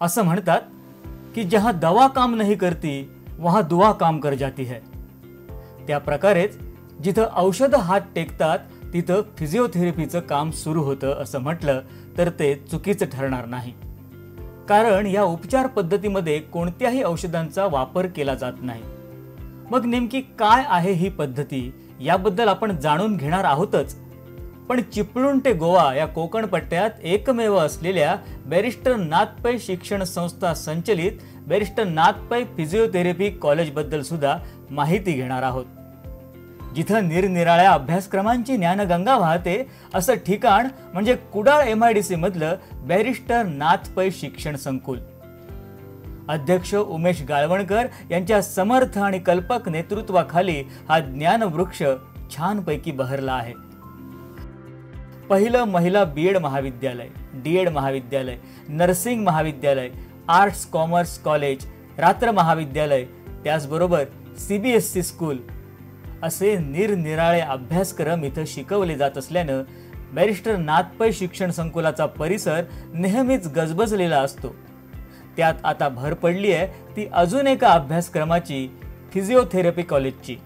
असं म्हणतात की जहां दवा काम नहीं करती वहां दुआ काम कर जाती है। त्या प्रकारेच जिथं औषध हात टेकतात तिथं फिजिओथेरपीचं काम सुरू होतं असं म्हटलं तर ते चुकीचं ठरणार नाही। कारण या उपचार पद्धतीमध्ये कोणत्याही औषधांचा वापर केला जात नाही। मग नेमकी काय आहे ही पद्धती याबद्दल आपण जाणून घेणार आहोतच। पण चिपळूण ते गोवा या कोकण पट्ट्यात एकमेव असलेल्या बॅरिस्टर नाथ पै शिक्षण संस्था संचलित बॅरिस्टर नाथ पै फिजिओथेरपी कॉलेज बद्दल सुद्धा माहिती घेणार आहोत। जिथं निरनिराळ्या अभ्यासक्रमांची ज्ञानगंगा वाहते असं ठिकाण म्हणजे कुडाळ MIDC मधलं बॅरिस्टर नाथ पै शिक्षण संकुल। अध्यक्ष उमेश गाळवणकर यांच्या समर्थ आणि कल्पक नेतृत्वाखाली हा ज्ञान वृक्ष छानपैकी बहरला आहे। पहिलं महिला BEd महाविद्यालय, DEd महाविद्यालय, नर्सिंग महाविद्यालय, आर्ट्स कॉमर्स कॉलेज, रात्र महाविद्यालय, त्याचबरोबर CBSE स्कूल असे निरनिराळे अभ्यासक्रम इथं शिकवले जात असल्यानं बॅरिस्टर नाथ पै शिक्षण संकुलाचा परिसर नेहमीच गजबजलेला असतो। त्यात आता भर पडली आहे ती अजून एका अभ्यासक्रमाची, फिजिओथेरपी कॉलेजची।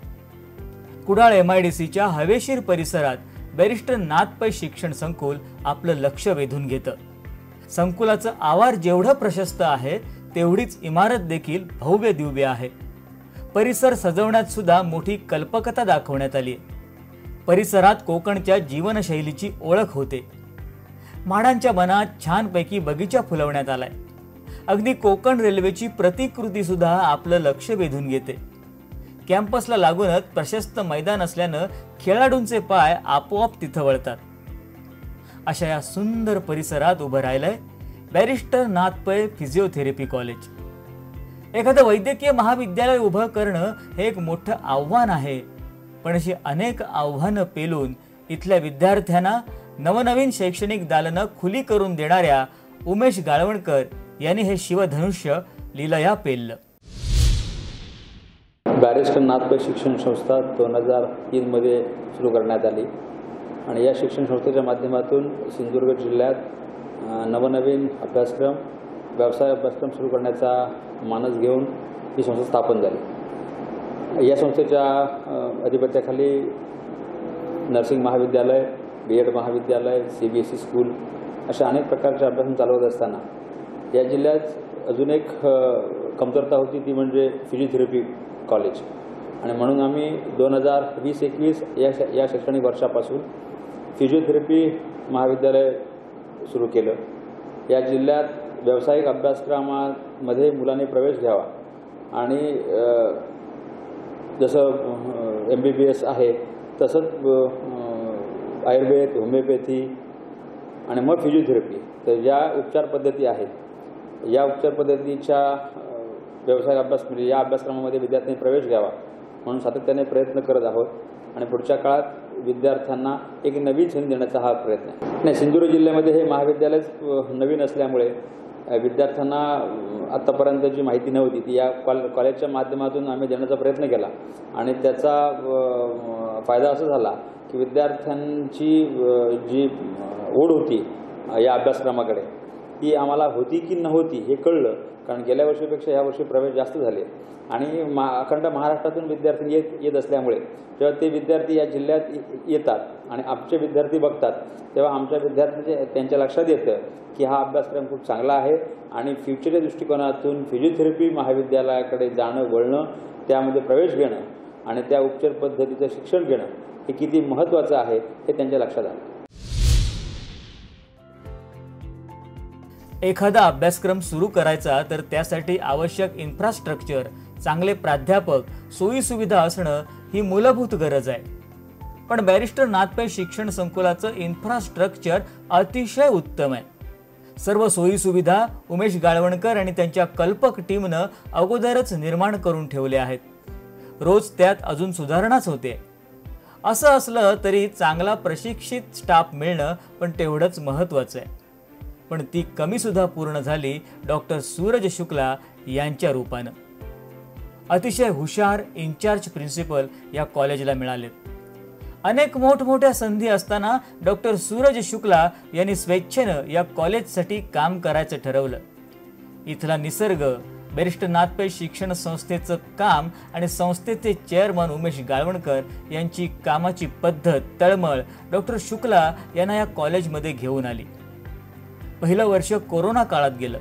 कुडाळ MIDCच्या हवेशीर परिसरात बॅरिस्टर नाथ पै शिक्षण संकुल आपलं लक्ष वेधून घेतं। संकुलाचं आवार जेवढं प्रशस्त आहे तेवढीच इमारत देखील भव्य दिव्य आहे। परिसर सजवण्यात सुद्धा मोठी कल्पकता दाखवण्यात आली आहे। परिसरात कोकणच्या जीवनशैलीची ओळख होते। माडांच्या बनात छानपैकी बगीचा फुलवण्यात आलाय। अगदी कोकण रेल्वेची प्रतिकृती सुद्धा आपलं लक्ष वेधून घेते। कॅम्पसला लागूनच प्रशस्त मैदान असल्यानं खेळाडूंचे पाय आपोआप तिथं वळतात। अशा या सुंदर परिसरात उभं राहिलंय बॅरिस्टर नाथ पै फिजिओथेरपी कॉलेज। एखादं वैद्यकीय महाविद्यालय उभं करणं हे एक मोठं आव्हान आहे, पण अशी अनेक आव्हानं पेलून इथल्या विद्यार्थ्यांना नवनवीन शैक्षणिक दालनं खुली करून देणाऱ्या उमेश गाळवणकर यांनी हे शिवधनुष्य लीलया पेललं। बॅरिस्टर नाथ पै शिक्षण संस्था 2003 मध्ये सुरू करण्यात आली आणि या शिक्षण संस्थेच्या माध्यमातून सिंधुदुर्ग जिल्ह्यात नवनवीन अभ्यासक्रम, व्यवसाय अभ्यासक्रम सुरू करण्याचा मानस घेऊन ही संस्था स्थापन झाली। या संस्थेच्या अधिपत्याखाली नर्सिंग महाविद्यालय, BEd महाविद्यालय, CBSE स्कूल अशा अनेक प्रकारचे अभ्यासक्रम चालवत असताना या जिल्ह्यात अजून एक कमतरता होती ती म्हणजे फिजिओथेरपी कॉलेज। आणि म्हणून आम्ही 2020-21 या शैक्षणिक वर्षापासून फिजिओथेरपी महाविद्यालय सुरू केलं। या जिल्ह्यात व्यावसायिक अभ्यासक्रमामध्ये मुलांनी प्रवेश घ्यावा आणि जसं MBBS आहे तसंच आयुर्वेद, होमिओपॅथी आणि मग फिजिओथेरपी, तर या उपचार पद्धती आहेत या उपचार पद्धतीच्या व्यावसायिक अभ्यास म्हणजे या अभ्यासक्रमामध्ये विद्यार्थ्यांनी प्रवेश घ्यावा म्हणून सातत्याने प्रयत्न करत आहोत आणि पुढच्या काळात विद्यार्थ्यांना एक नवीन संधी देण्याचा हा प्रयत्न आहे। नाही, सिंधुदुर्ग जिल्ह्यामध्ये हे महाविद्यालय नवीन असल्यामुळे विद्यार्थ्यांना आत्तापर्यंत जी माहिती नव्हती ती या कॉलेजच्या माध्यमातून आम्ही देण्याचा प्रयत्न केला आणि त्याचा फायदा असा झाला की विद्यार्थ्यांची जी ओढ होती या अभ्यासक्रमाकडे ती आम्हाला होती की नव्हती हे कळलं, कारण गेल्या वर्षीपेक्षा या वर्षी प्रवेश जास्त झाले आणि अखंड महाराष्ट्रातून विद्यार्थी येत असल्यामुळे जेव्हा ते विद्यार्थी या जिल्ह्यात येतात आणि आमचे विद्यार्थी बघतात तेव्हा आमच्या विद्यार्थ्यांचे त्यांच्या लक्षात येतं की हा अभ्यासक्रम खूप चांगला आहे आणि फ्युचरच्या दृष्टिकोनातून फिजिओथेरपी महाविद्यालयाकडे जाणं, वळणं, त्यामध्ये प्रवेश घेणं आणि त्या उपचार पद्धतीचं शिक्षण घेणं हे किती महत्त्वाचं आहे हे त्यांच्या लक्षात आलं। एखादा अभ्यासक्रम सुरू करायचा तर त्यासाठी आवश्यक इन्फ्रास्ट्रक्चर, चांगले प्राध्यापक, सोयी सुविधा असणं ही मूलभूत गरज आहे। पण बॅरिस्टर नाथ पै शिक्षण संकुलाचं इन्फ्रास्ट्रक्चर अतिशय उत्तम आहे। सर्व सोयी सुविधा उमेश गाळवणकर आणि त्यांच्या कल्पक टीमनं अगोदरच निर्माण करून ठेवले आहेत। रोज त्यात अजून सुधारणाच होते। असं असलं तरी चांगला प्रशिक्षित स्टाफ मिळणं पण तेवढंच महत्त्वाचं आहे। पण ती कमी सुद्धा पूर्ण झाली डॉक्टर सूरज शुक्ला यांच्या रूपानं। अतिशय हुशार इन्चार्ज प्रिन्सिपल या कॉलेजला मिळालेत। अनेक मोठमोठ्या संधी असताना डॉक्टर सूरज शुक्ला यांनी स्वेच्छेनं या कॉलेजसाठी काम करायचं ठरवलं। इथला निसर्ग, बॅरिस्टर नाथपै शिक्षण संस्थेचं काम आणि संस्थेचे चेअरमन उमेश गाळवणकर यांची कामाची पद्धत, तळमळ डॉक्टर शुक्ला यांना या कॉलेजमध्ये घेऊन आली. पहिलं वर्ष कोरोना काळात गेलं.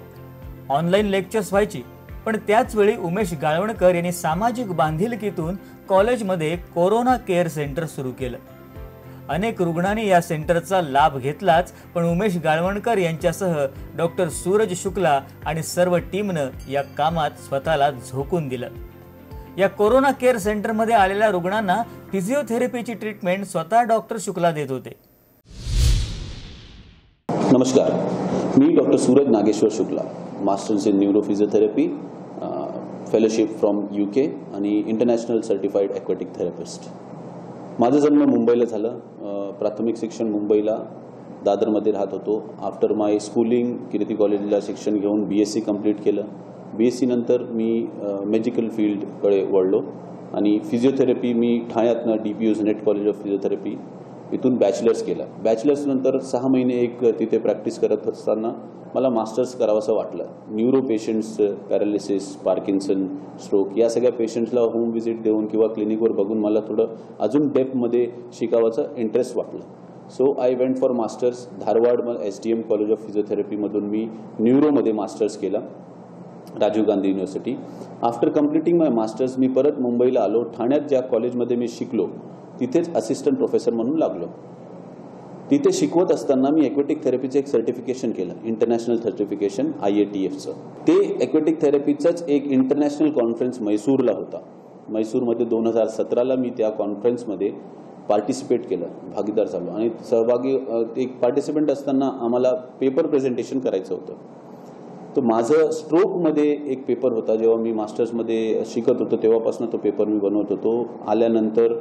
ऑनलाईन लेक्चर्स व्हायची, पण त्याच वेळी उमेश गाळवणकर यांनी सामाजिक बांधिलकीतून कॉलेजमध्ये कोरोना केअर सेंटर सुरू केलं. अनेक रुग्णांनी या सेंटरचा लाभ घेतलाच, पण उमेश गाळवणकर यांच्यासह डॉक्टर सूरज शुक्ला आणि सर्व टीमनं या कामात स्वतःला झोकून दिलं. या कोरोना केअर सेंटरमध्ये आलेल्या रुग्णांना फिजिओथेरपीची ट्रीटमेंट स्वतः डॉक्टर शुक्ला देत होते. नमस्कार, मी doctor Suraj Nageshwar Shukla, masters in neuro physiotherapy, fellowship from UK आणि इंटरनॅशनल सर्टिफाईड ॲक्वॅटिक थेरपिस्ट. माझा जन्म मुंबईला झालं. प्राथमिक शिक्षण मुंबईला दादरमध्ये राहत होतो. आफ्टर माय स्कूलिंग कीर्ती कॉलेजला शिक्षण घेऊन BSc कंप्लीट केलं. BSc नंतर मी मेडिकल फील्डकडे वळलो आणि फिजिओथेरपी मी ठाण्यातनं DPU's NET college of physiotherapy इथून बॅचलर्स केलं. बॅचलर्स नंतर 6 महिने तिथे प्रॅक्टिस करत असताना मला मास्टर्स करावंसं वाटलं. Neuro patients, paralysis, Parkinson, stroke या सगळ्या पेशंट्सला होम व्हिजिट देऊन किंवा क्लिनिकवर बघून मला थोडं अजून डेप्थमध्ये शिकावाचं इंटरेस्ट वाटलं. So I went for masters. Dharwad SDM college of फिजिओथेरपीमधून मी न्यूरोमध्ये मास्टर्स केला, Rajiv Gandhi university. After completing my masters मी परत मुंबईला आलो. ठाण्यात ज्या कॉलेजमध्ये मी शिकलो तिथेच असिस्टंट प्रोफेसर म्हणून लागलो. तिथे शिकवत असताना मी ॲक्वॅटिक थेरपीचं एक सर्टिफिकेशन केलं, इंटरनॅशनल सर्टिफिकेशन IATFचं. ते ॲक्वॅटिक थेरपीचाच एक इंटरनॅशनल कॉन्फरन्स मैसूरला होता. मैसूरमध्ये 2017ला मी त्या कॉन्फरन्समध्ये पार्टिसिपेट केलं, भागीदार झालो आणि सहभागी एक पार्टिसिपंट असताना आम्हाला पेपर प्रेझेंटेशन करायचं होतं. तर माझं स्ट्रोकमध्ये एक पेपर होता. जेव्हा मी मास्टर्समध्ये शिकत होतो तेव्हापासून तो पेपर मी बनवत होतो. आल्यानंतर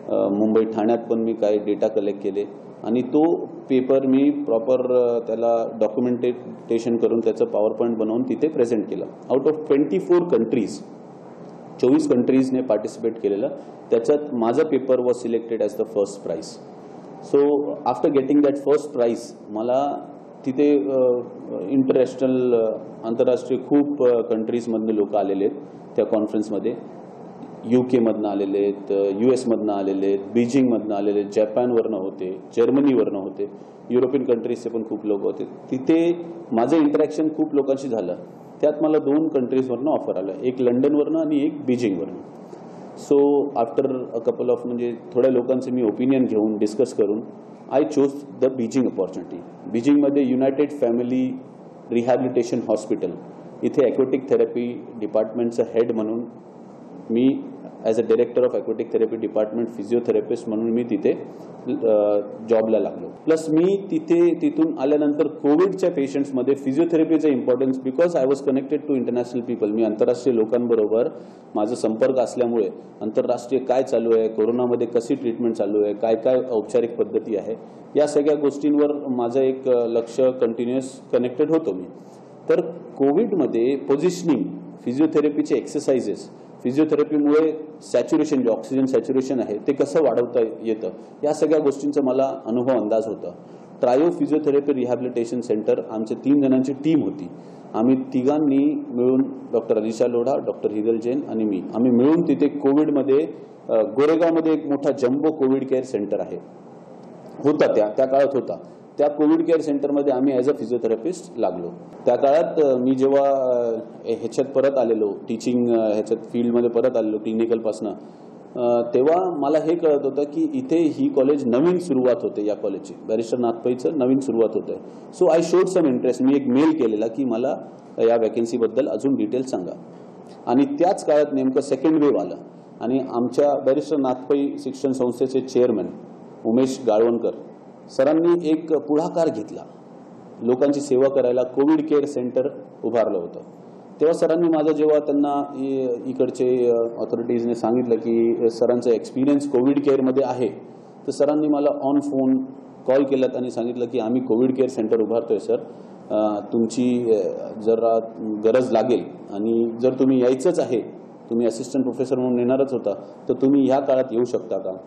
मुंबई ठाण्यात पण मी काही डेटा कलेक्ट केले आणि तो पेपर मी प्रॉपर त्याला डॉक्युमेंटेशन करून त्याचं पॉवरपॉईंट बनवून तिथे प्रेझेंट केलं. आउट ऑफ 24 कंट्रीज 24 कंट्रीजने पार्टिसिपेट केलेलं. त्याच्यात माझा paper was selected as the first prize. So after getting that first prize मला तिथे इंटरनॅशनल आंतरराष्ट्रीय खूप कंट्रीजमधले लोक आलेले आहेत त्या कॉन्फरन्समध्ये. UKमधनं आलेले आहेत, US मधनं आलेले आहेत, बीजिंगमधनं आलेले आहेत, जपानवरनं होते, जर्मनीवरनं होते, युरोपियन कंट्रीजचे पण खूप लोक होते. तिथे माझं इंटरॅक्शन खूप लोकांशी झालं. त्यात मला 2 कंट्रीजवरनं ऑफर आलं, एक लंडनवरनं आणि एक बीजिंगवरनं. So after a couple of थोड्या लोकांचे मी ओपिनियन घेऊन डिस्कस करून I chose the Beijing opportunity. बीजिंगमध्ये युनायटेड फॅमिली रिहॅबिलिटेशन हॉस्पिटल इथे ॲक्वॅटिक थेरपी डिपार्टमेंटचं हेड म्हणून मी as a director of aquatic therapy department physiotherapist म्हणून मी तिथे जॉबला लागलो. प्लस मी तिथून आल्यानंतर कोविडच्या पेशंट्समध्ये फिजिओथेरपीचं importance, because I was connected to international people, मी आंतरराष्ट्रीय लोकांबरोबर माझा संपर्क असल्यामुळे आंतरराष्ट्रीय काय चालू आहे, कोरोनामध्ये कशी ट्रीटमेंट चालू आहे, काय काय औपचारिक पद्धती आहे, या सगळ्या गोष्टींवर माझं एक लक्ष कंटिन्युअस कनेक्टेड होतो मी. तर कोविडमध्ये पोझिशनिंग, फिजिओथेरपीचे एक्सरसाइजेस, फिजिओथेरपीमुळे सॅच्युरेशन, जे ऑक्सिजन सॅच्युरेशन आहे ते कसं वाढवता येतं, या सगळ्या गोष्टींचा मला अनुभव अंदाज होता. ट्रायो फिजिओथेरपी रिहॅबिलिटेशन सेंटर, आमच्या 3 जणांची टीम होती. आम्ही तिघांनी मिळून, डॉक्टर अलिशा लोढा, डॉक्टर हिदल जैन आणि मी, आम्ही मिळून तिथे कोविडमध्ये गोरेगावमध्ये एक मोठा जम्बो कोविड केअर सेंटर आहे, होता त्या काळात होता. त्या कोविड केअर सेंटरमध्ये आम्ही ॲज अ फिजिओथेरपिस्ट लागलो. त्या काळात मी जेव्हा ह्याच्यात परत आलेलो, टीचिंग ह्याच्यात फील्डमध्ये परत आलेलो क्लिनिकलपासनं, तेव्हा मला हे कळत होतं की इथे ही कॉलेज नवीन सुरुवात होते, या कॉलेजची बॅरिस्टर नाथपैचं नवीन सुरुवात होते. So I showed some interest. मी एक मेल केलेला की मला या वॅकन्सीबद्दल अजून डिटेल्स सांगा. आणि त्याच काळात नेमकं सेकंड वेव्ह आलं आणि आमच्या बॅरिस्टर नाथपै शिक्षण संस्थेचे चेअरमन उमेश गाळवणकर सरांनी एक पुढाकार घेतला लोकांची सेवा करायला. कोविड केअर सेंटर उभारलं होतं. तेव्हा सरांनी माझं, जेव्हा त्यांना इकडचे ऑथॉरिटीजने सांगितलं की सरांचा एक्सपिरियन्स कोविड केअरमध्ये आहे, तर सरांनी मला ऑन फोन कॉल केलात आणि सांगितलं की आम्ही कोविड केअर सेंटर उभारतोय सर, तुमची जरा गरज लागेल आणि जर तुम्ही यायचंच आहे, तुम्ही असिस्टंट प्रोफेसर म्हणून येणारच होता, तर तुम्ही ह्या काळात येऊ शकता का.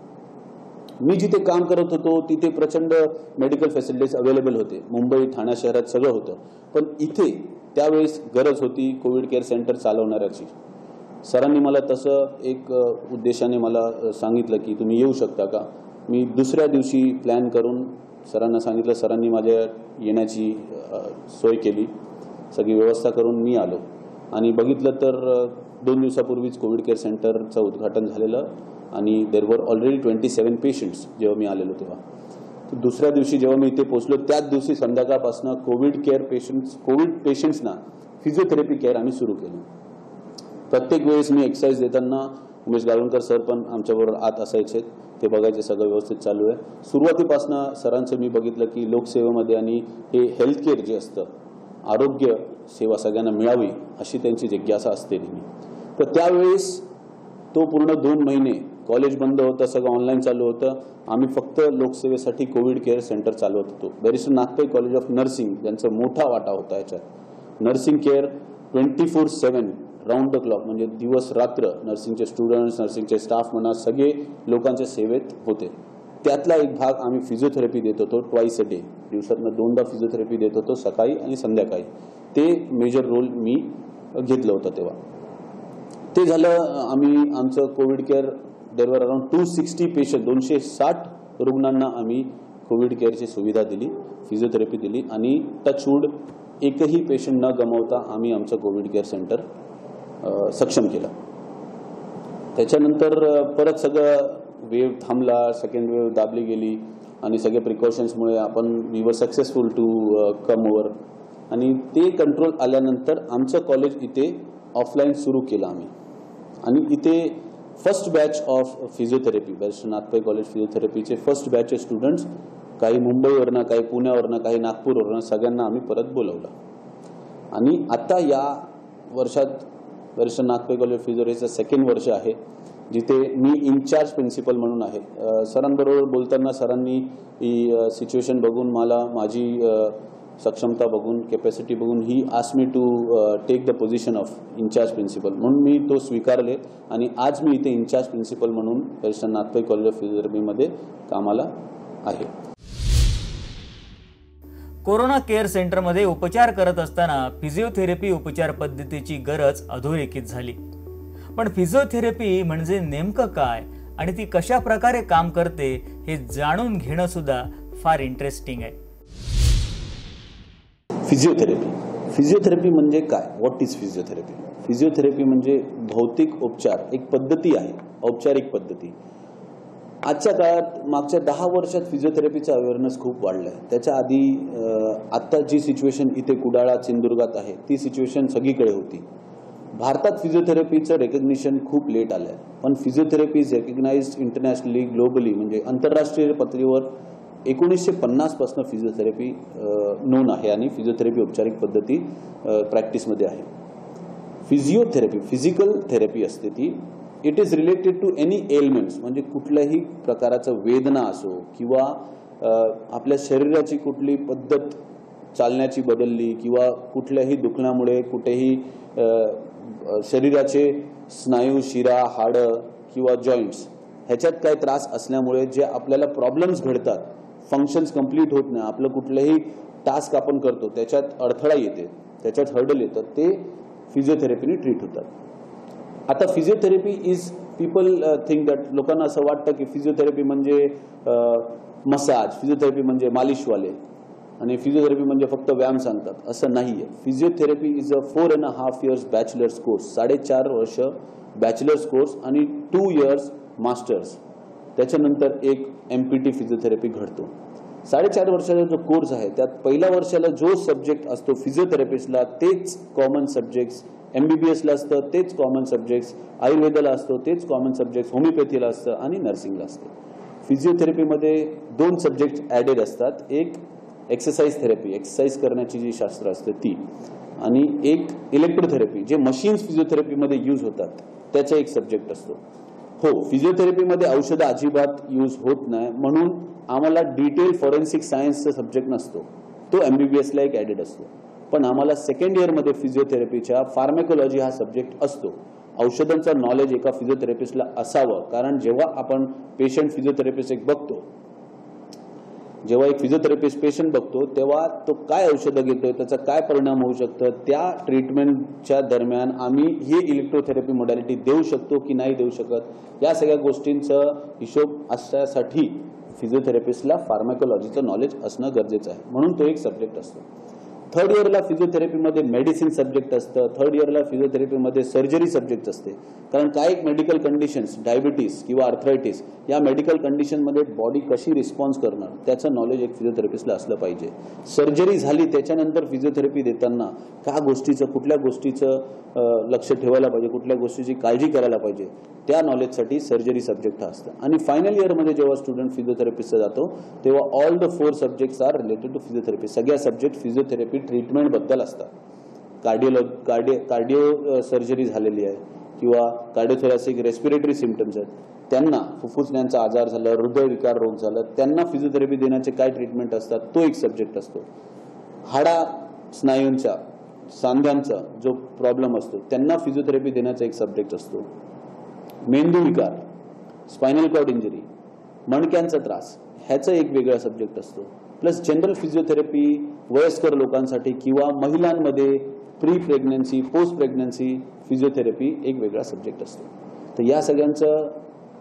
मी जिथे काम करत होतो तिथे प्रचंड मेडिकल फॅसिलिटीज अवेलेबल होते. मुंबई ठाणे शहरात सगळं होतं, पण इथे त्यावेळेस गरज होती कोविड केअर सेंटर चालवणाऱ्याची. सरांनी मला तसं एक उद्देशाने मला सांगितलं की तुम्ही येऊ शकता का. मी दुसऱ्या दिवशी प्लॅन करून सरांना सांगितलं. सरांनी माझ्या येण्याची सोय केली, सगळी व्यवस्था करून मी आलो आणि बघितलं तर 2 दिवसापूर्वीच कोविड केअर सेंटरचं उद्घाटन झालेलं आणि देर वर ऑलरेडी 27 पेशंट्स जेव्हा मी आलेलो तेव्हा. दुसऱ्या दिवशी जेव्हा मी इथे पोहोचलो त्याच दिवशी संध्याकाळपासून कोविड पेशंट्सना फिजिओथेरपी केअर आम्ही सुरू केलं. प्रत्येक वेळेस मी एक्सरसाइज देताना उमेश गाळवणकर सर पण आमच्याबरोबर आत असायचे, ते बघायचे सगळं व्यवस्थित चालू आहे. सुरुवातीपासून सरांचं मी बघितलं की लोकसेवेमध्ये आणि हे हेल्थकेअर जे असतं, आरोग्य सेवा सगळ्यांना मिळावी अशी त्यांची जिज्ञासा असते नेहमी. तर त्यावेळेस तो पूर्ण 2 महिने कॉलेज बंद होतं, सगळं ऑनलाईन चालू होतं. आम्ही फक्त लोकसेवेसाठी कोविड केअर सेंटर चालवत होतो. Barrister Nagpai college of nursing यांचा मोठा वाटा होता याच्यात. Nursing care 24/7 round the clock, म्हणजे दिवस रात्र नर्सिंगचे स्टुडंट्स, नर्सिंगचे स्टाफ म्हणा, सगळे लोकांच्या सेवेत होते. त्यातला एक भाग आम्ही फिजिओथेरपी देत होतो ट्वाईस अ डे. दिवसातनं 2दा फिजिओथेरपी देत होतो, सकाळी आणि संध्याकाळी. ते मेजर रोल मी घेतलं होतं तेव्हा. ते झालं. आम्ही आमचं Covid care there were around 260 patient, 260 रुग्णांना आम्ही कोविड केअरची सुविधा दिली, फिजिओथेरपी दिली आणि टचवूड एकही पेशंट न गमावता आम्ही आमचं कोविड केअर सेंटर सक्षम केलं. त्याच्यानंतर परत सगळं वेव्ह थांबला, सेकंड वेव्ह दाबली गेली आणि सगळे प्रिकॉशन्समुळे we were successful to come over. आणि ते कंट्रोल आल्यानंतर आमचं कॉलेज इथे ऑफलाईन सुरू केलं आम्ही. आणि इथे first batch of physiotherapy, barrister Nagpai college फिजिओथेरपीचे फर्स्ट बॅचचे स्टुडंट्स, काही मुंबईवरनं, काही पुण्यावरनं, काही नागपूरवरनं, सगळ्यांना आम्ही परत बोलवलं. आणि आता या वर्षात बॅरिस्टर नागपै कॉलेज फिजिओथेरपीचं 2nd वर्ष आहे, जिथे मी इन्चार्ज प्रिन्सिपल म्हणून आहे. सरांबरोबर बोलताना सरांनी ही सिच्युएशन बघून, मला माझी सक्षमता बघून, कॅपॅसिटी बघून, he asked me to take the position of in-charge principal, म्हणून मी तो स्वीकारले आणि आज मी इथे इन्चार्ज प्रिन्सिपल म्हणून बॅरिस्टर नागपै कॉलेज ऑफ फिजिओथेरपीमध्ये कामाला आहे. कोरोना केअर सेंटरमध्ये उपचार करत असताना फिजिओथेरपी उपचार पद्धतीची गरज अधोरेखित झाली. पण फिजिओथेरपी म्हणजे नेमकं काय आणि ती कशा प्रकारे काम करते हे जाणून घेणं सुद्धा फार इंटरेस्टिंग आहे. फिजिओथेरपी म्हणजे काय? What is physiotherapy? फिजिओथेरपी म्हणजे भौतिक उपचार, एक पद्धती आहे, औपचारिक पद्धती. आजच्या काळात मागच्या 10 वर्षात फिजिओथेरपीचा अवेअरनेस खूप वाढला आहे. त्याच्या आधी आत्ता जी सिच्युएशन इथे कुडाळा, सिंधुदुर्गात आहे ती सिच्युएशन सगळीकडे होती. भारतात फिजिओथेरपीचं रेकग्निशन खूप लेट आलं आहे, पण physiotherapy is recognised internationally, globally, म्हणजे आंतरराष्ट्रीय पातळीवर 1950 पासून फिजिओथेरपी नोन आहे आणि फिजिओथेरपी औपचारिक पद्धती प्रॅक्टिसमध्ये आहे. फिजिओथेरपी फिजिकल थेरपी असते ती. It is related to any elements, म्हणजे कुठल्याही प्रकारचं वेदना असो किंवा आपल्या शरीराची कुठली पद्धत चालण्याची बदलली किंवा कुठल्याही दुखण्यामुळे कुठेही शरीराचे स्नायू, शिरा, हाडं किंवा जॉईंट्स ह्याच्यात काय त्रास असल्यामुळे जे आपल्याला प्रॉब्लेम्स घडतात, फंक्शन्स कंप्लीट होत नाही, आपलं कुठलंही टास्क आपण करतो त्याच्यात अडथळा येते, त्याच्यात हर्डल येतं, ते फिजिओथेरपीने ट्रीट होतात. आता physiotherapy is people think that, लोकांना असं वाटतं की फिजिओथेरपी म्हणजे मसाज, फिजिओथेरपी म्हणजे मालिशवाले आणि फिजिओथेरपी म्हणजे फक्त व्यायाम सांगतात, असं नाही आहे. Physiotherapy is a 4.5 years bachelors course, 4.5 वर्ष बॅचलर्स कोर्स आणि 2 years मास्टर्स. त्याच्यानंतर एक MPT फिजिओथेरपी घडतो. 4.5 वर्षाचा जो कोर्स आहे त्यात पहिल्या वर्षाला जो सब्जेक्ट असतो फिजिओथेरपिस्टला तेच कॉमन सब्जेक्ट्स, MBBSला असतं तेच कॉमन सब्जेक्ट्स, आयुर्वेदाला असतो तेच कॉमन सब्जेक्ट्स, होमिओपॅथीला असतं आणि नर्सिंगला असतं. फिजिओथेरपीमध्ये 2 सब्जेक्ट ॲडेड असतात. एक एक्सरसाइज थेरपी, एक्सरसाइज करण्याची जी शास्त्र असते ती, आणि एक इलेक्ट्रोथेरपी, जे मशीन्स फिजिओथेरपीमध्ये यूज होतात त्याचा एक सब्जेक्ट असतो. हो, फिजिओथेरपीमध्ये औषधं अजिबात यूज होत नाही, म्हणून आम्हाला डिटेल फॉरेन्सिक सायन्सचा सब्जेक्ट नसतो, तो MBBSला एक ॲडेड असतो. पण आम्हाला 2nd इयरमध्ये फिजिओथेरपीच्या फार्मॅकोलॉजी हा सब्जेक्ट असतो. औषधांचा नॉलेज एका फिजिओथेरपिस्टला असावं, कारण जेव्हा आपण पेशंट फिजिओथेरपिस्ट एक बघतो जेव्हा एक फिजिओथेरपिस्ट पेशंट बघतो तेव्हा तो काय औषधं घेतोय, त्याचा काय परिणाम होऊ शकतं, त्या ट्रीटमेंटच्या दरम्यान आम्ही ही इलेक्ट्रोथेरपी मोडॅलिटी देऊ शकतो की नाही देऊ शकत, या सगळ्या गोष्टींचा हिशोब असण्यासाठी फिजिओथेरपिस्टला फार्माकोलॉजीचं नॉलेज असणं गरजेचं आहे, म्हणून तो एक सब्जेक्ट असतो. थर्ड इयरला फिजिओथेरपीमध्ये मेडिसिन सब्जेक्ट असतं, थर्ड इयरला फिजिओथेरपीमध्ये सर्जरी सब्जेक्ट असते. कारण काही मेडिकल कंडिशन्स, डायबिटीस किंवा आर्थरायटिस, या मेडिकल कंडिशनमध्ये बॉडी कशी रिस्पॉन्स करणार त्याचं नॉलेज एक फिजिओथेरपिस्टला असलं पाहिजे. सर्जरी झाली त्याच्यानंतर फिजिओथेरपी देताना कुठल्या गोष्टीचं लक्ष ठेवायला पाहिजे, कुठल्या गोष्टीची काळजी करायला पाहिजे, त्या नॉलेजसाठी सर्जरी सब्जेक्ट हा असतं. आणि फायनल इयरमध्ये जेव्हा स्टुडंट फिजिओथेरपिस्टचा जातो तेव्हा all the 4 subjects are related to physiotherapy. सगळ्या सब्जेक्ट फिजिओथेरपी ट्रीटमेंटबद्दल असतात. कार्डिओ सर्जरी झालेली आहे किंवा कार्डिओथोरॅसिक रेस्पिरेटरी सिम्पटम्स आहेत, त्यांना फुफ्फुसण्यांचा आजार झाला, हृदयविकार रोग झाला, त्यांना फिजिओथेरपी देण्याचे काय ट्रीटमेंट असतात तो एक सब्जेक्ट असतो. स्नायूंचा, सांध्यांचा जो प्रॉब्लेम असतो त्यांना फिजिओथेरपी देण्याचा एक सब्जेक्ट असतो. मेंदू विकार, स्पायनल कॉर्ड इंजरी, मणक्यांचा त्रास, ह्याचा एक वेगळा सब्जेक्ट असतो. प्लस जनरल फिजिओथेरपी वयस्कर लोकांसाठी किंवा महिलांमध्ये pre pregnancy, post pregnancy physiotherapy एक वेगळा सब्जेक्ट असतो. तर या सगळ्यांचं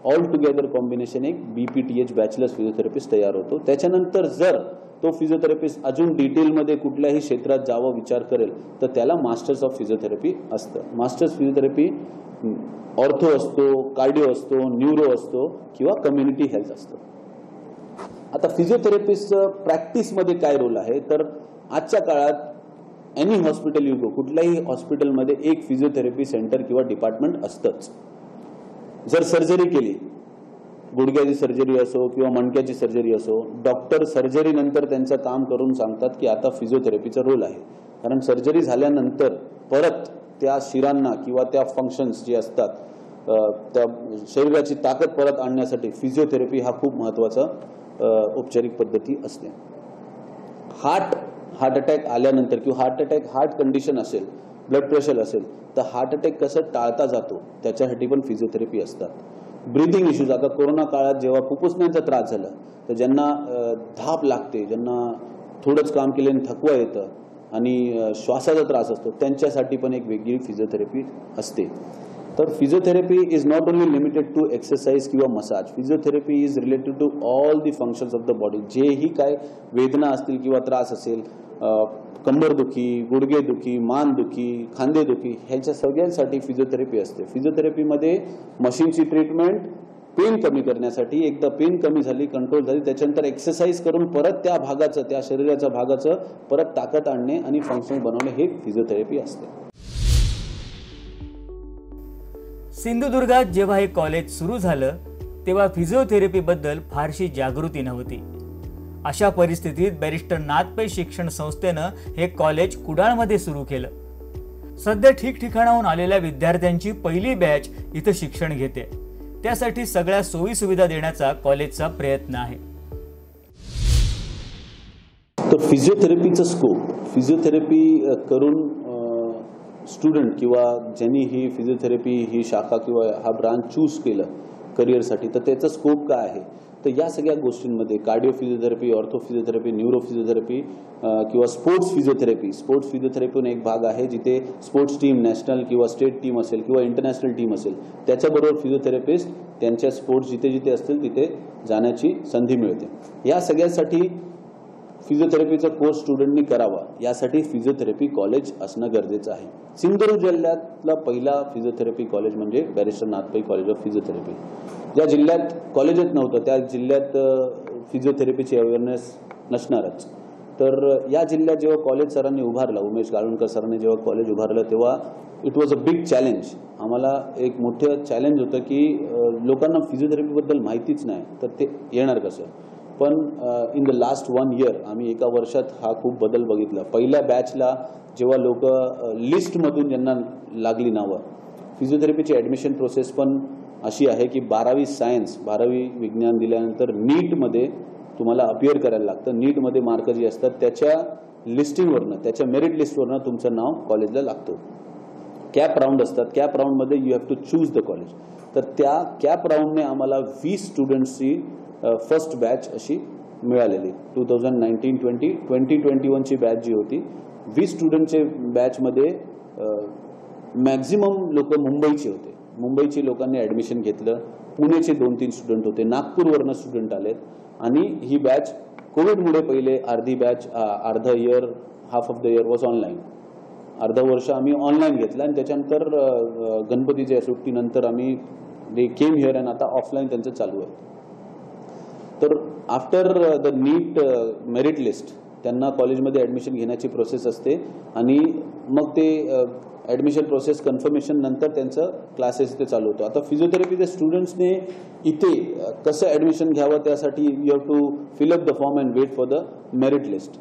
ऑल टुगेदर कॉम्बिनेशन एक BPTH बॅचलर्स फिजिओथेरपिस्ट तयार होतो. त्याच्यानंतर जर तो फिजिओथेरपिस्ट अजून डिटेलमध्ये कुठल्याही क्षेत्रात जावं विचार करेल तर त्याला मास्टर्स ऑफ फिजिओथेरपी असतं. मास्टर्स फिजिओथेरपी ऑर्थो असतो, कार्डिओ असतो, न्यूरो असतो किंवा कम्युनिटी हेल्थ असतं. आता फिजिओथेरपिस्टचं प्रॅक्टिसमध्ये काय रोल आहे, तर आजच्या काळात एनी हॉस्पिटल यू गो, कुठल्याही हॉस्पिटलमध्ये एक फिजिओथेरपी सेंटर किंवा डिपार्टमेंट असतंच. जर सर्जरी केली, गुडघ्याची सर्जरी असो किंवा मणक्याची सर्जरी असो, डॉक्टर सर्जरी नंतर त्यांचं काम करून सांगतात की आता फिजिओथेरपीचा रोल आहे. कारण सर्जरी झाल्यानंतर परत त्या शिरांना किंवा त्या फंक्शन्स जे असतात त्या शरीराची ताकद परत आणण्यासाठी फिजिओथेरपी हा खूप महत्त्वाचा औपचारिक पद्धती असते. हार्ट अटॅक आल्यानंतर किंवा हार्ट कंडिशन असेल, ब्लड प्रेशर असेल तर हार्ट अटॅक कसं टाळता जातो त्याच्यासाठी पण फिजिओथेरपी असतात. ब्रीदिंग इश्यूज, आता कोरोना काळात जेव्हा फुफ्फुसण्यांचा त्रास झाला तर ज्यांना धाप लागते, ज्यांना थोडंच काम केल्याने थकवा येतं आणि श्वासाचा त्रास असतो त्यांच्यासाठी पण एक वेगळी फिजिओथेरपी असते. तर physiotherapy is not only limited to exercise किंवा massage. Physiotherapy is related to all the functions of the body. जेही काय वेदना असतील किंवा त्रास असेल, कंबरदुखी, गुडघेदुखी, मानदुखी, खांदेदुखी, ह्याच्या सगळ्यांसाठी फिजिओथेरपी असते. फिजिओथेरपीमध्ये मशीनची ट्रीटमेंट पेन कमी करण्यासाठी, एकदा पेन कमी झाली, कंट्रोल झाली, त्याच्यानंतर एक्सरसाइज करून परत त्या भागाचं, त्या शरीराच्या भागाचं परत ताकद आणणे आणि फंक्शन बनवणे हे फिजिओथेरपी असते. सिंधुदुर्गात जेव्हा हे कॉलेज सुरू झालं तेव्हा फिजिओथेरपीबद्दल फारशी जागृती नव्हती. अशा परिस्थितीत बॅरिस्टर नाथ पै शिक्षण संस्थेनं हे कॉलेज कुडाळमध्ये सुरू केलं. सध्या ठिकठिकाणाहून आलेल्या विद्यार्थ्यांची पहिली बॅच इथं शिक्षण घेते. त्यासाठी सगळ्या सोयी सुविधा देण्याचा कॉलेजचा प्रयत्न आहे. तर फिजिओथेरपीचं स्कोप, फिजिओथेरपी करून स्टुडंट किंवा ज्यांनी ही फिजिओथेरपी ही शाखा किंवा हा ब्रांच चूज केलं करिअरसाठी, तर त्याचा स्कोप काय आहे, तर या सगळ्या गोष्टींमध्ये cardio physiotherapy, ortho physiotherapy, neuro physiotherapy किंवा स्पोर्ट्स फिजिओथेरपी पण एक भाग आहे जिथे स्पोर्ट्स टीम, नॅशनल किंवा स्टेट टीम असेल किंवा इंटरनॅशनल टीम असेल त्याच्याबरोबर फिजिओथेरपिस्ट त्यांच्या स्पोर्ट्स जिथे जिथे असतील तिथे जाण्याची संधी मिळते. या सगळ्यासाठी फिजिओथेरपीचा कोर्स स्टुडंटनी करावा यासाठी फिजिओथेरपी कॉलेज असणं गरजेचं आहे. सिंधुदुर्ग जिल्ह्यातला पहिला फिजिओथेरपी कॉलेज म्हणजे barrister Nath Pai college of physiotherapy. ज्या जिल्ह्यात कॉलेजच नव्हतं त्या जिल्ह्यात फिजिओथेरपीची अवेअरनेस नसणारच. तर या जिल्ह्यात जेव्हा कॉलेज सरांनी उभारलं, उमेश गाळवणकर सरांनी जेव्हा कॉलेज उभारलं तेव्हा it was a big challenge. आम्हाला एक मोठं चॅलेंज होतं की लोकांना फिजिओथेरपीबद्दल माहितीच नाही तर ते येणार कसं. पण इन द लास्ट 1 year आम्ही एका वर्षात हा खूप बदल बघितला. पहिल्या बॅचला जेव्हा लोक लिस्टमधून ज्यांना लागली नावं, फिजिओथेरपीची ॲडमिशन प्रोसेस पण अशी आहे की 12वी सायन्स, 12वी विज्ञान दिल्यानंतर नीटमध्ये तुम्हाला अपिअर करायला लागतं. नीटमध्ये मार्क जे असतात त्याच्या लिस्टिंगवरनं, त्याच्या मेरिट लिस्टवरनं तुमचं नाव कॉलेजला लागतं. कॅप राऊंड असतात, कॅप राऊंडमध्ये you have to choose the college. तर त्या कॅप राऊंडने आम्हाला 20 स्टुडंट्सची फर्स्ट बॅच अशी मिळालेली. 2019-20 2021ची बॅच जी होती 20 स्टुडंटचे बॅचमध्ये मॅक्झिमम लोक मुंबईचे होते. मुंबईची लोकांनी ॲडमिशन घेतलं. पुणेचे 2-3 स्टुडंट होते. नागपूरवरनं स्टुडंट आलेत. आणि ही बॅच कोविडमुळे पहिले अर्धी बॅच अर्धा year half of the year was online. अर्धा वर्ष आम्ही ऑनलाईन घेतलं आणि त्याच्यानंतर गणपतीच्या सुट्टीनंतर आम्ही दे केम हिअर आणि आता ऑफलाईन त्यांचं चालू आहे. तर after the NEET merit list त्यांना कॉलेजमध्ये ॲडमिशन घेण्याची प्रोसेस असते आणि मग ते ॲडमिशन प्रोसेस कन्फर्मेशन नंतर त्यांचं क्लासेस इथे चालू होतं. आता फिजिओथेरपीच्या स्टुडंट्सने इथे कसं ॲडमिशन घ्यावं त्यासाठी you have to fill up the form and wait for the merit list.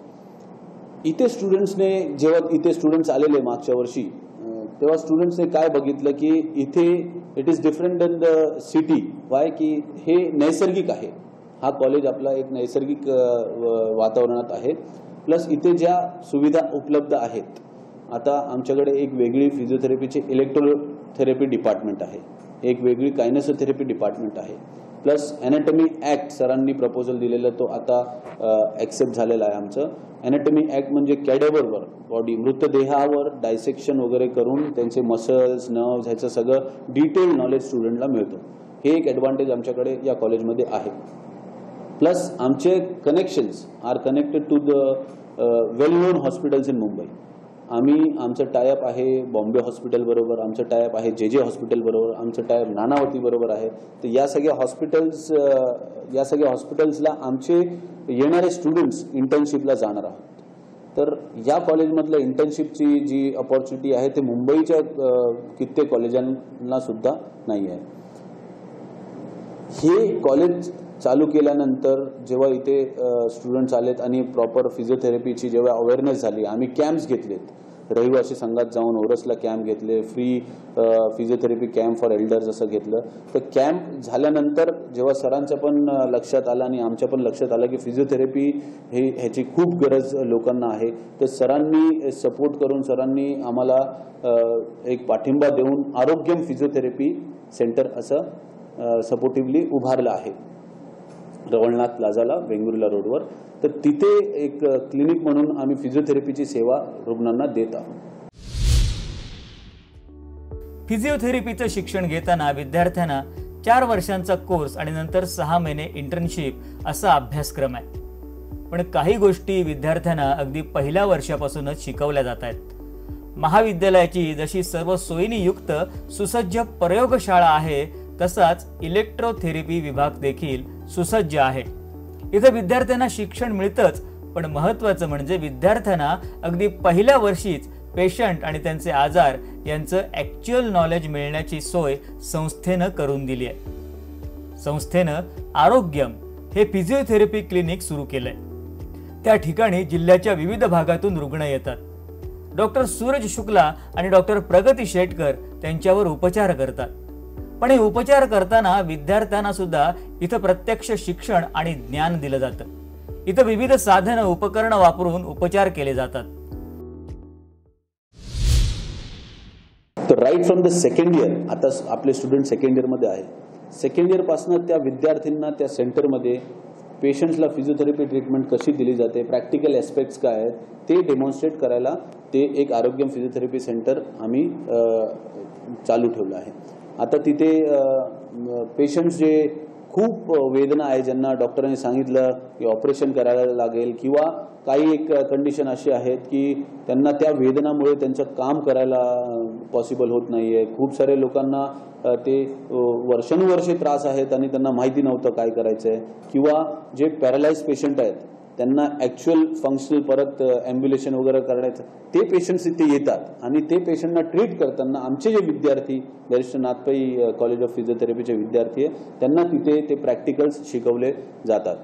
इथे स्टुडंट्सने जेव्हा इथे स्टुडंट्स आलेले मागच्या वर्षी तेव्हा स्टुडंट्सने काय बघितलं की इथे it is different than the city. Y की हे नैसर्गिक आहे. हा कॉलेज आपला एक नैसर्गिक वातावरणात आहे. प्लस इथे ज्या सुविधा उपलब्ध आहेत. आता आमच्याकडे एक वेगळी फिजिओथेरपीचे इलेक्ट्रोथेरपी डिपार्टमेंट आहे. एक वेगळी कायनेसोथेरपी डिपार्टमेंट आहे. प्लस ॲनाटॉमी ॲक्ट सरांनी प्रपोजल दिलेलं तो आता ॲक्सेप्ट झालेला आहे आमचं. ॲनाटॉमी ॲक्ट म्हणजे कॅडेवरवर बॉडी मृतदेहावर डायसेक्शन वगैरे करून त्यांचे मसल्स नर्व्स ह्याचं सगळं डिटेल नॉलेज स्टुडंटला मिळतं. हे एक ॲडव्हान्टेज आमच्याकडे या कॉलेजमध्ये आहे. प्लस आमचे connections are connected to the well known hospitals in Mumbai. आमचं टायअप आहे बॉम्बे हॉस्पिटल बरोबर, आमचं टायअप आहे जे हॉस्पिटल बरोबर, आमचं टायअप नानावती बरोबर आहे. तर या सगळ्या हॉस्पिटल्सला आमचे येणारे स्टुडंट्स इंटर्नशिपला जाणार आहोत. तर या कॉलेजमधल्या इंटर्नशिपची जी अपॉर्च्युनिटी आहे ते मुंबईच्या कित्येक कॉलेजांना सुद्धा नाही आहे. हे कॉलेज चालू केल्यानंतर जेव्हा इथे स्टुडंट्स आलेत आणि प्रॉपर फिजिओथेरपीची जेव्हा अवेअरनेस झाली, आम्ही कॅम्प्स घेतलेत. रहिवासी संघात जाऊन ओरसला कॅम्प घेतले, free physiotherapy camp for elders असं घेतलं. तर कॅम्प झाल्यानंतर जेव्हा सरांच्या पण लक्षात आलं आणि आमच्या पण लक्षात आलं की फिजिओथेरपी ह्याची खूप गरज लोकांना आहे, तर सरांनी सपोर्ट करून सरांनी आम्हाला एक पाठिंबा देऊन आरोग्यम फिजिओथेरपी सेंटर असं सपोर्टिव्हली उभारलं आहे रवळनाथ प्लाझाला वेंगुर्ला रोडवर. तर तिथे एक क्लिनिक म्हणून आम्ही फिजिओथेरपीची सेवा रुग्णांना देत आहोत. फिजिओथेरपीचं शिक्षण घेताना विद्यार्थ्यांना 4 वर्षांचा कोर्स आणि नंतर 6 महिने इंटर्नशिप असा अभ्यासक्रम आहे. पण काही गोष्टी विद्यार्थ्यांना अगदी पहिल्या वर्षापासूनच शिकवल्या जात आहेत. महाविद्यालयाची जशी सर्व सोयींनी युक्त सुसज्ज प्रयोगशाळा आहे तसाच इलेक्ट्रोथेरपी विभाग देखील सुसज्ज आहे. इथं विद्यार्थ्यांना शिक्षण मिळतंच, पण महत्त्वाचं म्हणजे विद्यार्थ्यांना अगदी पहिल्या वर्षीच पेशंट आणि त्यांचे आजार यांचं ॲक्च्युअल नॉलेज मिळण्याची सोय संस्थेनं करून दिली आहे. संस्थेनं आरोग्यम हे फिजिओथेरपी क्लिनिक सुरू केलंय. त्या ठिकाणी जिल्ह्याच्या विविध भागातून रुग्ण येतात. डॉक्टर सूरज शुक्ला आणि डॉक्टर प्रगती शेटकर त्यांच्यावर उपचार करतात. पण हे उपचार करताना विद्यार्थ्यांना सुद्धा इथं प्रत्यक्ष शिक्षण आणि ज्ञान दिलं जातं. इथं विविध साधनं उपकरणं वापरून उपचार केले जातात. तर right from the second year, आता आपले स्टुडंट सेकंड इयरमध्ये आहे, सेकंड इयरपासून त्या विद्यार्थ्यांना त्या सेंटरमध्ये पेशंट्सला फिजिओथेरपी ट्रीटमेंट कशी दिली जाते, प्रॅक्टिकल ॲस्पेक्ट्स काय आहेत ते डेमॉन्स्ट्रेट करायला ते एक आरोग्यम फिजिओथेरपी सेंटर आम्ही चालू ठेवलं आहे. आता तिथे पेशंट्स जे खूप वेदना आहे, ज्यांना डॉक्टरांनी सांगितलं की ऑपरेशन करायला लागेल किंवा काही एक कंडिशन अशी आहेत की त्यांना त्या वेदनामुळे त्यांचं काम करायला पॉसिबल होत नाही आहे. खूप सारे लोकांना ते वर्षानुवर्षे त्रास आहेत आणि त्यांना माहिती नव्हतं काय करायचं आहे. किंवा जे पॅरालाइज पेशंट आहेत त्यांना ॲक्च्युअल फंक्शनल परत ॲम्ब्युलेशन वगैरे करायचं, ते पेशंट्स इथे येतात आणि ते पेशंटना ट्रीट करताना आमचे जे विद्यार्थी बॅरिस्टर नाथपै कॉलेज ऑफ फिजिओथेरपीचे विद्यार्थी आहे त्यांना तिथे ते प्रॅक्टिकल्स शिकवले जातात.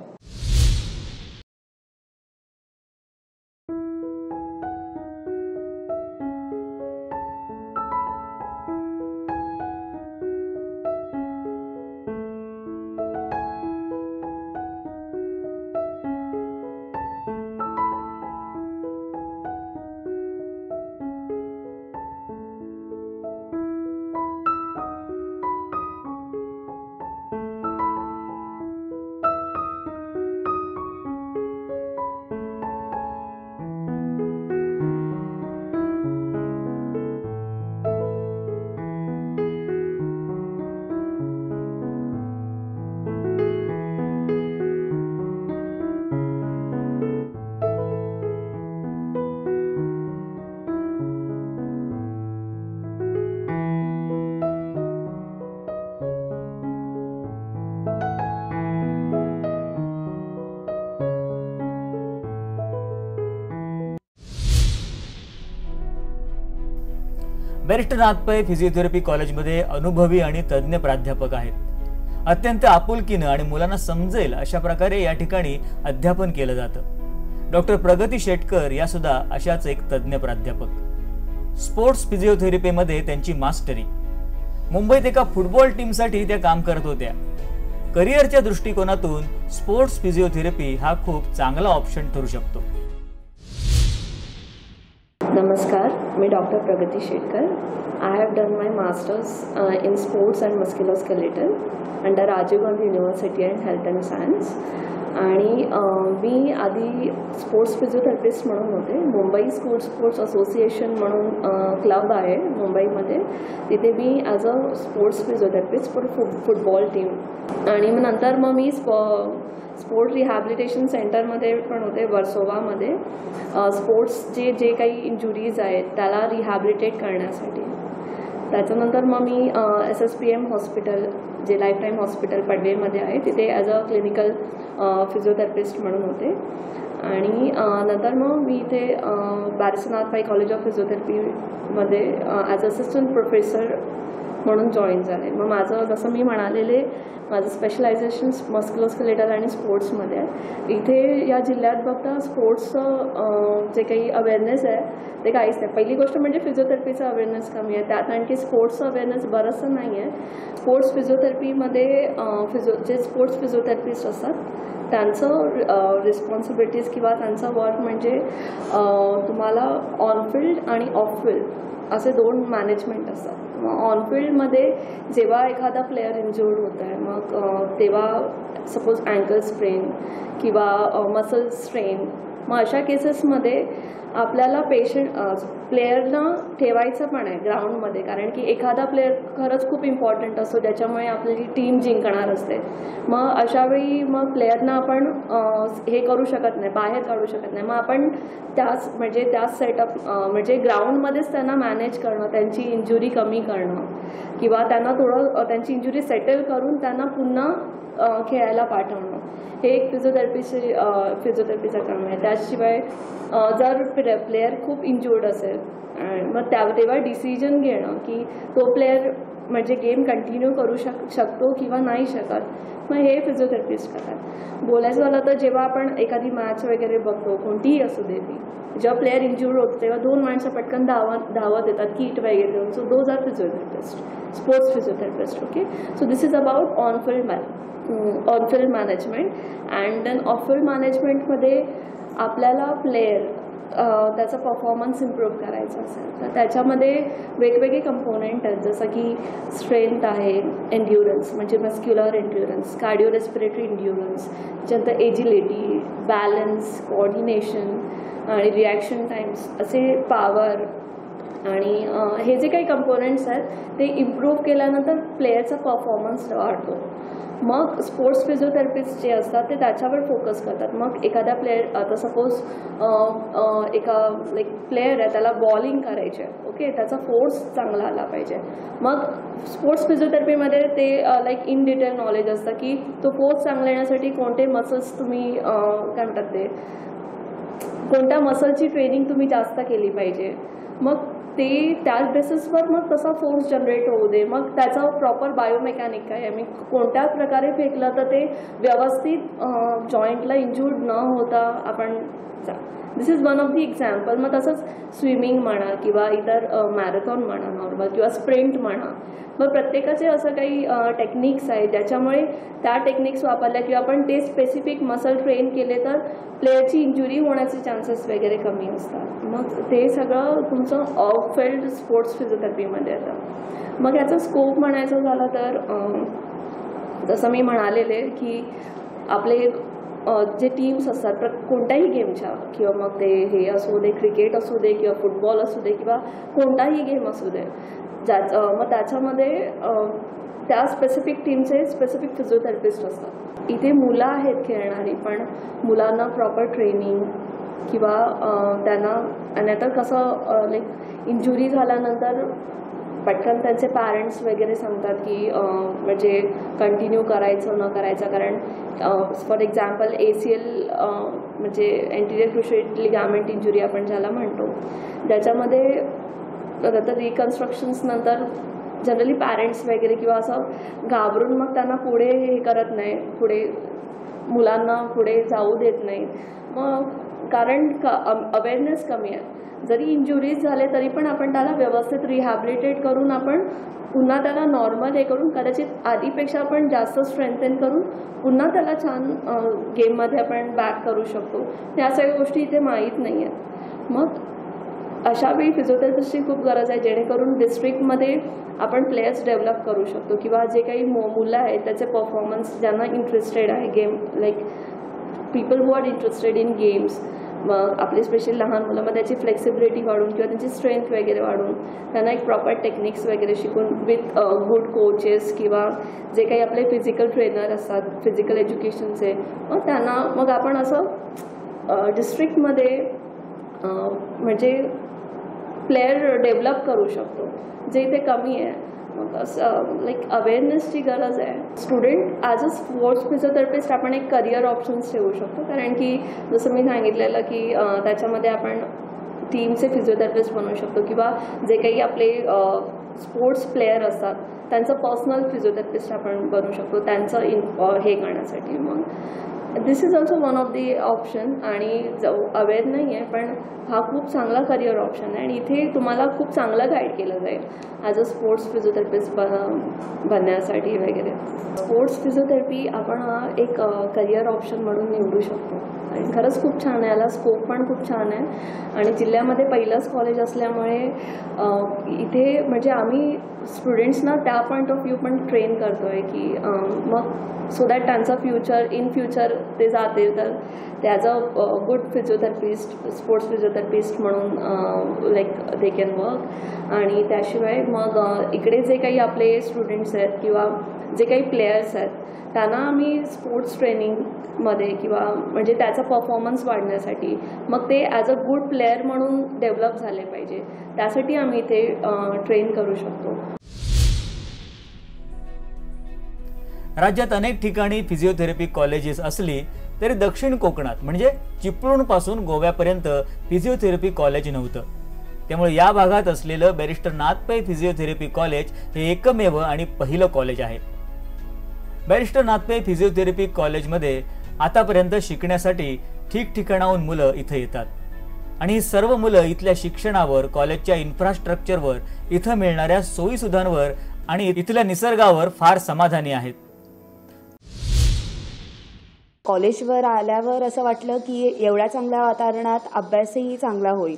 बॅरिस्टर नाथ पै फिजिओथेरपी कॉलेजमध्ये अनुभवी आणि तज्ज्ञ प्राध्यापक आहेत. अत्यंत आपुलकीनं आणि मुलांना समजेल अशा प्रकारे या ठिकाणी अध्यापन केलं जातं. डॉक्टर प्रगती शेटकर या सुद्धा अशाच एक तज्ज्ञ प्राध्यापक. स्पोर्ट्स फिजिओथेरपीमध्ये त्यांची मास्टरी. मुंबईत एका फुटबॉल टीमसाठी त्या काम करत होत्या. करिअरच्या दृष्टिकोनातून स्पोर्ट्स फिजिओथेरपी हा खूप चांगला ऑप्शन ठरू शकतो. नमस्कार, मी doctor Pragati Shetkar. I have done my masters in sports and musculoskeletal under Rajiv Gandhi university and health and science. आणि मी आधी स्पोर्ट्स फिजिओथेरपिस्ट म्हणून होते. मुंबई स्पोर्ट्स असोसिएशन म्हणून क्लब आहे मुंबईमध्ये, तिथे मी as a sports physiotherapist for football team. आणि मग नंतर मी स्पोर्ट रिहॅबिलिटेशन सेंटरमध्ये पण होते वर्सोवामध्ये. स्पोर्ट्सचे जे काही इंजुरीज आहेत त्याला रिहॅबिलिटेट करण्यासाठी. त्याच्यानंतर मी SSPM हॉस्पिटल, जे लाईफ टाईम हॉस्पिटल पडवेमध्ये आहे, तिथे ॲज अ क्लिनिकल फिजिओथेरपिस्ट म्हणून होते. आणि नंतर मी इथे barrister Nath Pai college of फिजिओथेरपीमध्ये ॲज असिस्टंट प्रोफेसर म्हणून जॉईन झाले. मग माझं जसं मी म्हणालेले माझं स्पेशलायझेशन मस्क्युलोस्केलेटल आणि स्पोर्ट्समध्ये आहे. इथे या जिल्ह्यात बघता स्पोर्ट्सचं जे काही अवेअरनेस आहे ते काहीच नाही. पहिली गोष्ट म्हणजे फिजिओथेरपीचा अवेअरनेस कमी आहे, त्यात आणखी स्पोर्ट्सचं अवेअरनेस बरंचसं नाही आहे. स्पोर्ट्स फिजिओथेरपीमध्ये जे स्पोर्ट्स फिजिओथेरपिस्ट असतात त्यांचं रिस्पॉन्सिबिलिटीज किंवा त्यांचं वर्क म्हणजे तुम्हाला ऑनफिल्ड आणि ऑफफिल्ड असे 2 मॅनेजमेंट असतात. मग ऑनफिल्डमध्ये जेव्हा एखादा प्लेअर इंज्युर्ड होत आहे, मग तेव्हा सपोज अँकल स्ट्रेन किंवा मसल स्ट्रेन, मग अशा केसेसमध्ये आपल्याला प्लेयरना ठेवायचं पण आहे ग्राउंडमध्ये, कारण की एखादा प्लेअर खरंच खूप इम्पॉर्टंट असतो ज्याच्यामुळे आपली टीम जिंकणार असते. मग अशावेळी प्लेयरना आपण हे करू शकत नाही, बाहेर काढू शकत नाही. मग आपण त्याच सेटअप म्हणजे ग्राउंडमध्येच त्यांना मॅनेज करणं, त्यांची इंजुरी कमी करणं किंवा त्यांना थोडं त्यांची इंजुरी सेटल करून त्यांना पुन्हा खेळायला पाठवणं, हे एक फिजिओथेरपीचं काम आहे. त्याशिवाय जर प्लेयर खूप इंज्युर्ड असेल मग तेव्हा डिसिजन घेणं की तो प्लेयर म्हणजे गेम कंटिन्यू करू शकतो किंवा नाही शकत, मग हे फिजिओथेरपिस्ट करतात. बोलायचं झालं तर जेव्हा आपण एखादी मॅच वगैरे बघतो, कोणतीही असू दे ती, जेव्हा प्लेयर इंज्युर्ड होतो तेव्हा 2 माणसं पटकन धावत येतात किट वगैरे घेऊन. So those are physiotherapist, sports physiotherapist. Okay, so this is about on-field management. And then off-field मॅनेजमेंटमध्ये आपल्याला प्लेयर त्याचा परफॉर्मन्स इम्प्रूव्ह करायचा असेल तर त्याच्यामध्ये वेगवेगळे कंपोनेंट आहेत, जसं की स्ट्रेंथ आहे, एन्ड्युरन्स म्हणजे muscular endurance, cardio respiratory endurance, त्याच्यानंतर एजिलिटी, बॅलन्स, कोऑर्डिनेशन आणि रिॲक्शन टाइम्स, असे पॉवर. आणि हे जे काही कंपोनेंट्स आहेत ते इम्प्रूव्ह केल्यानंतर प्लेयरचा परफॉर्मन्स वाढतो. मग स्पोर्ट्स फिजिओथेरपिस्ट जे असतात ते त्याच्यावर फोकस करतात. मग एखादा प्लेयर, आता सपोज प्लेयर आहे, त्याला बॉलिंग करायची आहे, ओके, त्याचा फोर्स चांगला आला पाहिजे. मग स्पोर्ट्स फिजिओथेरपीमध्ये ते इन डिटेल नॉलेज असतं की तो फोर्स चांगला येण्यासाठी कोणते मसल्स तुम्ही काय म्हणतात ते कोणत्या मसलची ट्रेनिंग तुम्ही जास्त केली पाहिजे. मग ते त्याच बेसिसवर मग तसा फोर्स जनरेट होऊ दे. मग त्याचा प्रॉपर बायोमेकॅनिक काय आहे, मी कोणत्या प्रकारे फेकलं तर ते व्यवस्थित जॉईंटला इंज्युर्ड न होता आपण. This is one of the example. मग तसंच स्विमिंग म्हणा किंवा इतर मॅरेथॉन म्हणा नॉर्मल किंवा स्प्रिंट म्हणा, मग प्रत्येकाचे असं काही टेक्निक्स आहेत ज्याच्यामुळे त्या टेक्निक्स वापरल्या किंवा आपण ते स्पेसिफिक मसल ट्रेन केले तर प्लेयरची इंजुरी होण्याचे चान्सेस वगैरे कमी असतात. मग ते सगळं तुमचं ऑफफिल्ड स्पोर्ट्स फिजिओथेरपीमध्ये येतं. मग याचा स्कोप म्हणायचं झालं तर जसं मी म्हणालेले की आपले जे टीम्स असतात कोणत्याही गेमच्या, किंवा मग ते हे असू दे, क्रिकेट असू दे किंवा फुटबॉल असू दे किंवा कोणताही गेम असू दे, मग त्याच्यामध्ये त्या स्पेसिफिक टीमचे स्पेसिफिक फिजिओथेरपिस्ट असतात. इथे मुलं आहेत खेळणारी, पण मुलांना प्रॉपर ट्रेनिंग किंवा त्यांना, आणि आता कसं इंजुरी झाल्यानंतर पटकन त्यांचे पॅरेंट्स वगैरे सांगतात की म्हणजे कंटिन्यू करायचं न करायचं. कारण फॉर एक्झाम्पल ACL म्हणजे एंटिरियर क्रुशिएट लिगामेंट इंजुरी आपण ज्याला म्हणतो, ज्याच्यामध्ये तर रिकन्स्ट्रक्शन्स नंतर जनरली पॅरेंट्स वगैरे किंवा असं घाबरून मग त्यांना पुढे हे करत नाही, पुढे मुलांना पुढे जाऊ देत नाही. मग कारण अवेअरनेस कमी आहे. जरी इंजुरीज झाले तरी पण आपण त्याला व्यवस्थित रिहॅबिलिटेट करून आपण पुन्हा त्याला नॉर्मल हे करून कदाचित आधीपेक्षा आपण जास्त स्ट्रेंथन करून पुन्हा त्याला छान गेममध्ये आपण बॅक करू शकतो. ह्या सगळ्या गोष्टी इथे माहीत नाही आहेत. मग अशा वेळी फिजिओथेरपिस्टची खूप गरज आहे, जेणेकरून डिस्ट्रिक्टमध्ये आपण प्लेयर्स डेव्हलप करू शकतो किंवा जे काही मुलं आहेत त्याचे परफॉर्मन्स ज्यांना इंटरेस्टेड आहे game, like people who are interested in games, मग आपले स्पेशली लहान मुलं, मग त्याची फ्लेक्सिबिलिटी वाढून किंवा त्यांची स्ट्रेंथ वगैरे वाढून त्यांना एक प्रॉपर टेक्निक्स वगैरे शिकून विथ गुड कोचेस किंवा जे काही आपले फिजिकल ट्रेनर असतात फिजिकल एज्युकेशनचे, मग त्यांना मग आपण असं डिस्ट्रिक्टमध्ये म्हणजे प्लेयर डेव्हलप करू शकतो, जे इथे कमी आहे. मग असं लाईक अवेअरनेसची गरज आहे. Student as a sports physiotherapist आपण एक करिअर ऑप्शन्स ठेवू शकतो, कारण की जसं मी सांगितलेलं की त्याच्यामध्ये आपण टीमचे फिजिओथेरपिस्ट बनवू शकतो किंवा जे काही आपले स्पोर्ट्स प्लेयर असतात त्यांचं पर्सनल फिजिओथेरपिस्ट आपण बनवू शकतो त्यांचं हे करण्यासाठी. मग this is also one of the option. आणि अवेअर नाही आहे पण हा खूप चांगला करिअर ऑप्शन आहे आणि इथे तुम्हाला खूप चांगलं गाईड केलं जाईल ॲज अ स्पोर्ट्स फिजिओथेरपिस्ट बनण्यासाठी वगैरे. स्पोर्ट्स फिजिओथेरपी आपण हा एक करिअर ऑप्शन म्हणून निवडू शकतो आणि खरंच खूप छान आहे, याला स्कोप पण खूप छान आहे. आणि जिल्ह्यामध्ये पहिलंच कॉलेज असल्यामुळे इथे म्हणजे आम्ही स्टुडंट्सना त्या पॉईंट ऑफ व्ह्यू पण ट्रेन करतो आहे की मग सो दॅट त्यांचं इन फ्युचर ते जातील तर ते as a good physiotherapist, sports physiotherapist म्हणून लाईक दे कॅन वर्क. आणि त्याशिवाय मग इकडे जे काही आपले स्टुडंट्स आहेत किंवा जे काही प्लेयर्स आहेत त्यांना आम्ही स्पोर्ट्स ट्रेनिंगमध्ये किंवा म्हणजे त्याचा परफॉर्मन्स वाढण्यासाठी मग ते ॲज अ गुड प्लेयर म्हणून डेव्हलप झाले पाहिजे, त्यासाठी आम्ही इथे ट्रेन करू शकतो. राज्यात अनेक ठिकाणी फिजिओथेरपी कॉलेजेस असली तरी दक्षिण कोकणात म्हणजे चिपळूणपासून गोव्यापर्यंत फिजिओथेरपी कॉलेज नव्हतं. त्यामुळे या भागात असलेलं बॅरिस्टर नाथ पै फिजिओथेरपी कॉलेज हे एकमेव आणि पहिलं कॉलेज आहे. बॅरिस्टर नाथ पै फिजिओथेरपी कॉलेजमध्ये आतापर्यंत शिकण्यासाठी ठिकठिकाणाहून मुलं इथं येतात आणि ही सर्व मुलं इथल्या शिक्षणावर, कॉलेजच्या इन्फ्रास्ट्रक्चरवर, इथं मिळणाऱ्या सोयीसुधांवर आणि इथल्या निसर्गावर फार समाधानी आहेत. कॉलेजवर आल्यावर असं वाटलं की एवढ्या चांगल्या वातावरणात अभ्यासही चांगला होईल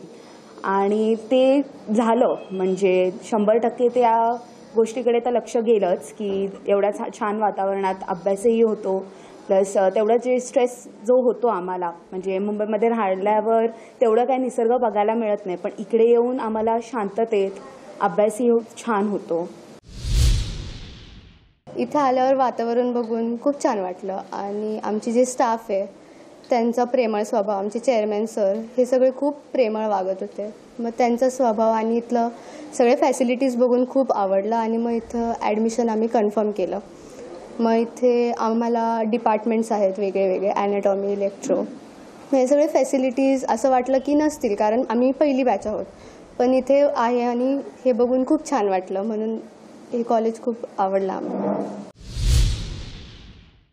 आणि ते झालं. म्हणजे 100% त्या गोष्टीकडे तर लक्ष गेलंच की एवढ्या छान वातावरणात अभ्यासही होतो, प्लस तेवढं जे स्ट्रेस जो होतो आम्हाला, म्हणजे मुंबईमध्ये राहिल्यावर तेवढं काही निसर्ग बघायला मिळत नाही, पण इकडे येऊन आम्हाला शांततेत अभ्यासही छान होतो. इथं आल्यावर वातावरण बघून खूप छान वाटलं आणि आमची जे स्टाफ आहे त्यांचा प्रेमळ स्वभाव, आमचे चेअरमॅन सर हे सगळे खूप प्रेमळ वागत होते. मग त्यांचा स्वभाव आणि इथलं सगळे फॅसिलिटीज बघून खूप आवडलं आणि मग इथं ॲडमिशन आम्ही कन्फर्म केलं. मग इथे आम्हाला डिपार्टमेंट्स आहेत वेगळे वेगळे, ॲनाटॉमी, इलेक्ट्रो, हे सगळे फॅसिलिटीज असं वाटलं की नसतील कारण आम्ही पहिली बॅच आहोत, पण इथे आहे आणि हे बघून खूप छान वाटलं, म्हणून हे कॉलेज खूप आवडलं आम्हाला.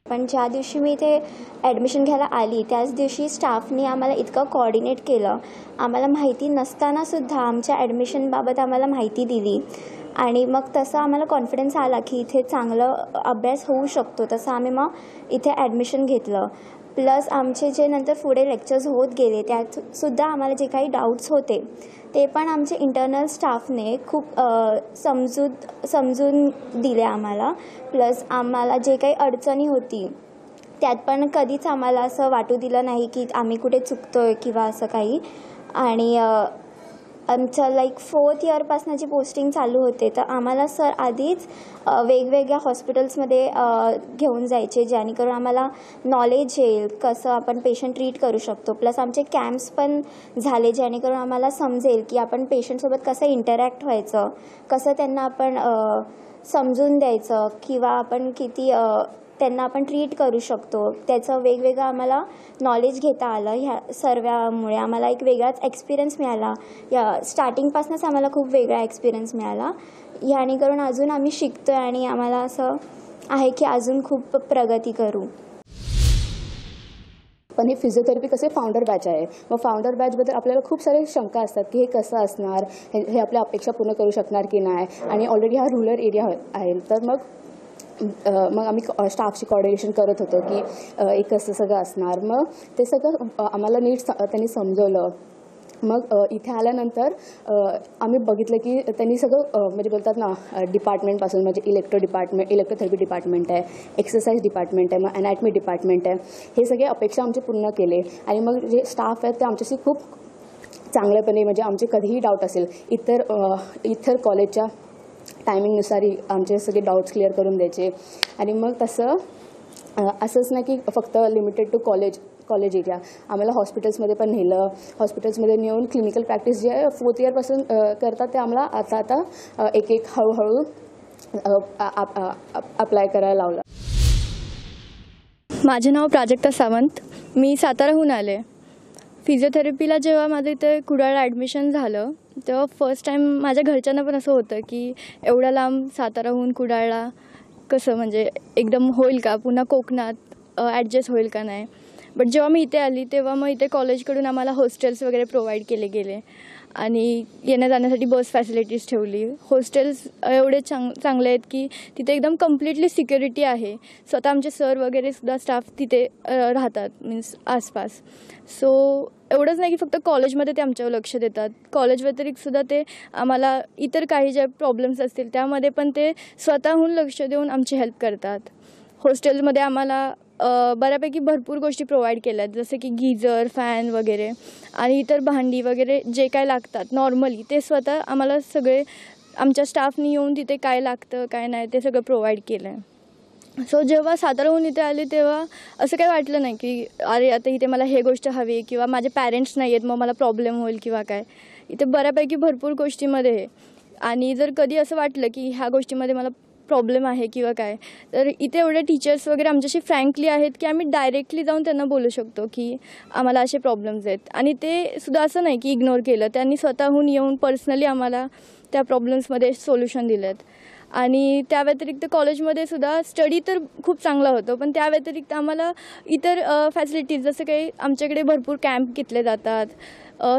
पण ज्या दिवशी मी इथे ॲडमिशन घ्यायला आली त्याच दिवशी स्टाफने आम्हाला इतकं कोऑर्डिनेट केलं, आम्हाला माहिती नसतानासुद्धा आमच्या ॲडमिशनबाबत आम्हाला माहिती दिली आणि मग तसं आम्हाला कॉन्फिडन्स आला की इथे चांगलं अभ्यास होऊ शकतो. तसं आम्ही मग इथे ॲडमिशन घेतलं. प्लस आमचे जे नंतर पुढे लेक्चर्स होत गेले त्यातसुद्धा आम्हाला जे काही डाऊट्स होते ते पण आमचे इंटरनल स्टाफने खूप समजून दिले आम्हाला. प्लस आम्हाला जे काही अडचणी होती त्यात पण कधीच आम्हाला असं वाटू दिलं नाही की आम्ही कुठे चुकतो आहे किंवा असं काही. आणि आमचं लाईक 4th इयरपासून जी पोस्टिंग चालू होते तर आम्हाला सर आधीच वेगवेगळ्या हॉस्पिटल्समध्ये घेऊन जायचे जेणेकरून आम्हाला नॉलेज येईल कसं आपण पेशंट ट्रीट करू शकतो. प्लस आमचे कॅम्प्स पण झाले जेणेकरून आम्हाला समजेल की आपण पेशंटसोबत कसं इंटरॅक्ट व्हायचं, कसं त्यांना आपण समजून द्यायचं किंवा आपण किती त्यांना आपण ट्रीट करू शकतो, त्याचं वेगवेगळं आम्हाला नॉलेज घेता आलं. ह्या सर्वामुळे आम्हाला एक वेगळाच एक्सपिरियन्स मिळाला. या स्टार्टिंगपासूनच आम्हाला खूप वेगळा एक्सपिरियन्स मिळाला. ह्याने करून अजून आम्ही शिकतो आहे आणि आम्हाला असं आहे की अजून खूप प्रगती करू. पण हे फिजिओथेरपी कसे फाउंडर बॅच आहे. मग फाउंडर बॅचबद्दल आपल्याला खूप सारे शंका असतात की हे कसं असणार, हे आपल्या अपेक्षा पूर्ण करू शकणार की नाही. आणि ऑलरेडी हा रुरल एरिया आहे, तर मग आम्ही स्टाफशी कोऑर्डिनेशन करत होतो की एक कसं सगळं असणार. मग ते सगळं आम्हाला नीट त्यांनी समजवलं. मग इथे आल्यानंतर आम्ही बघितलं की त्यांनी सगळं म्हणजे बोलतात ना डिपार्टमेंटपासून, म्हणजे इलेक्ट्रोथेरपी डिपार्टमेंट आहे, एक्सरसाइज डिपार्टमेंट आहे, मग अनॅटमी डिपार्टमेंट आहे. हे सगळे अपेक्षा आमचे पूर्ण केले. आणि मग जे स्टाफ आहेत ते आमच्याशी खूप चांगल्यापणे, म्हणजे आमचे कधीही डाऊट असेल इतर कॉलेजच्या टायमिंगनुसार आमचे सगळे डाऊट्स क्लिअर करून द्यायचे. आणि मग असंच नाही की फक्त लिमिटेड टू कॉलेज एरिया, आम्हाला हॉस्पिटल्समध्ये पण नेलं. हॉस्पिटल्समध्ये नेऊन क्लिनिकल प्रॅक्टिस जे आहे 4th इयरपासून करतात ते आम्हाला आता एक हळूहळू अप्लाय करायला लावलं. माझे नाव प्राजक्ता सावंत, मी साताराहून आले. फिजिओथेरपीला जेव्हा माझं इथे कुडाळला ॲडमिशन झालं तेव्हा फर्स्ट टाईम माझ्या घरच्यांना पण असं होतं की एवढ्या लांब साताराहून कुडाळला कसं, म्हणजे एकदम होईल का, पुन्हा कोकणात ॲडजस्ट होईल का नाही. बट जेव्हा मी इथे आली तेव्हा मग इथे कॉलेजकडून आम्हाला हॉस्टेल्स वगैरे प्रोव्हाइड केले गेले आणि येण्या जाण्यासाठी बस फॅसिलिटीज ठेवली. हॉस्टेल्स एवढे चांगले आहेत की तिथे एकदम कम्प्लिटली सिक्युरिटी आहे. स्वतः आमचे सर वगैरे सुद्धा स्टाफ तिथे राहतात, मीन्स आसपास. सो एवढंच नाही की फक्त कॉलेजमध्ये ते आमच्यावर लक्ष देतात, कॉलेज व्यतिरिक्तसुद्धा ते आम्हाला इतर काही ज्या प्रॉब्लेम्स असतील त्यामध्ये पण ते स्वतःहून लक्ष देऊन आमची हेल्प करतात. हॉस्टेलमध्ये आम्हाला बऱ्यापैकी भरपूर गोष्टी प्रोव्हाइड केल्या आहेत, जसं की गीझर, फॅन वगैरे आणि इतर भांडी वगैरे जे काय लागतात नॉर्मली ते स्वतः आम्हाला सगळे आमच्या स्टाफनी येऊन तिथे काय लागतं काय नाही ते सगळं प्रोव्हाइड केलं आहे. सो जेव्हा साताराहून इथे आले तेव्हा असं काही वाटलं नाही की अरे आता इथे मला हे गोष्ट हवी किंवा माझे पॅरेंट्स नाही आहेत मग मला प्रॉब्लेम होईल किंवा काय. इथे बऱ्यापैकी भरपूर गोष्टीमध्ये आहे. आणि जर कधी असं वाटलं की ह्या गोष्टीमध्ये मला प्रॉब्लेम आहे किंवा काय, तर इथे एवढे टीचर्स वगैरे आमच्याशी फ्रँकली आहेत की आम्ही डायरेक्टली जाऊन त्यांना बोलू शकतो की आम्हाला असे प्रॉब्लेम्स आहेत. आणि ते सुद्धा असं नाही की इग्नोर केलं, त्यांनी स्वतःहून येऊन पर्सनली आम्हाला त्या प्रॉब्लेम्समध्ये सोल्युशन दिलं आहेत. आणि त्या व्यतिरिक्त कॉलेजमध्ये सुद्धा स्टडी तर खूप चांगला होतो, पण त्या व्यतिरिक्त आम्हाला इतर फॅसिलिटीज जसं काही आमच्याकडे भरपूर कॅम्प घेतले जातात,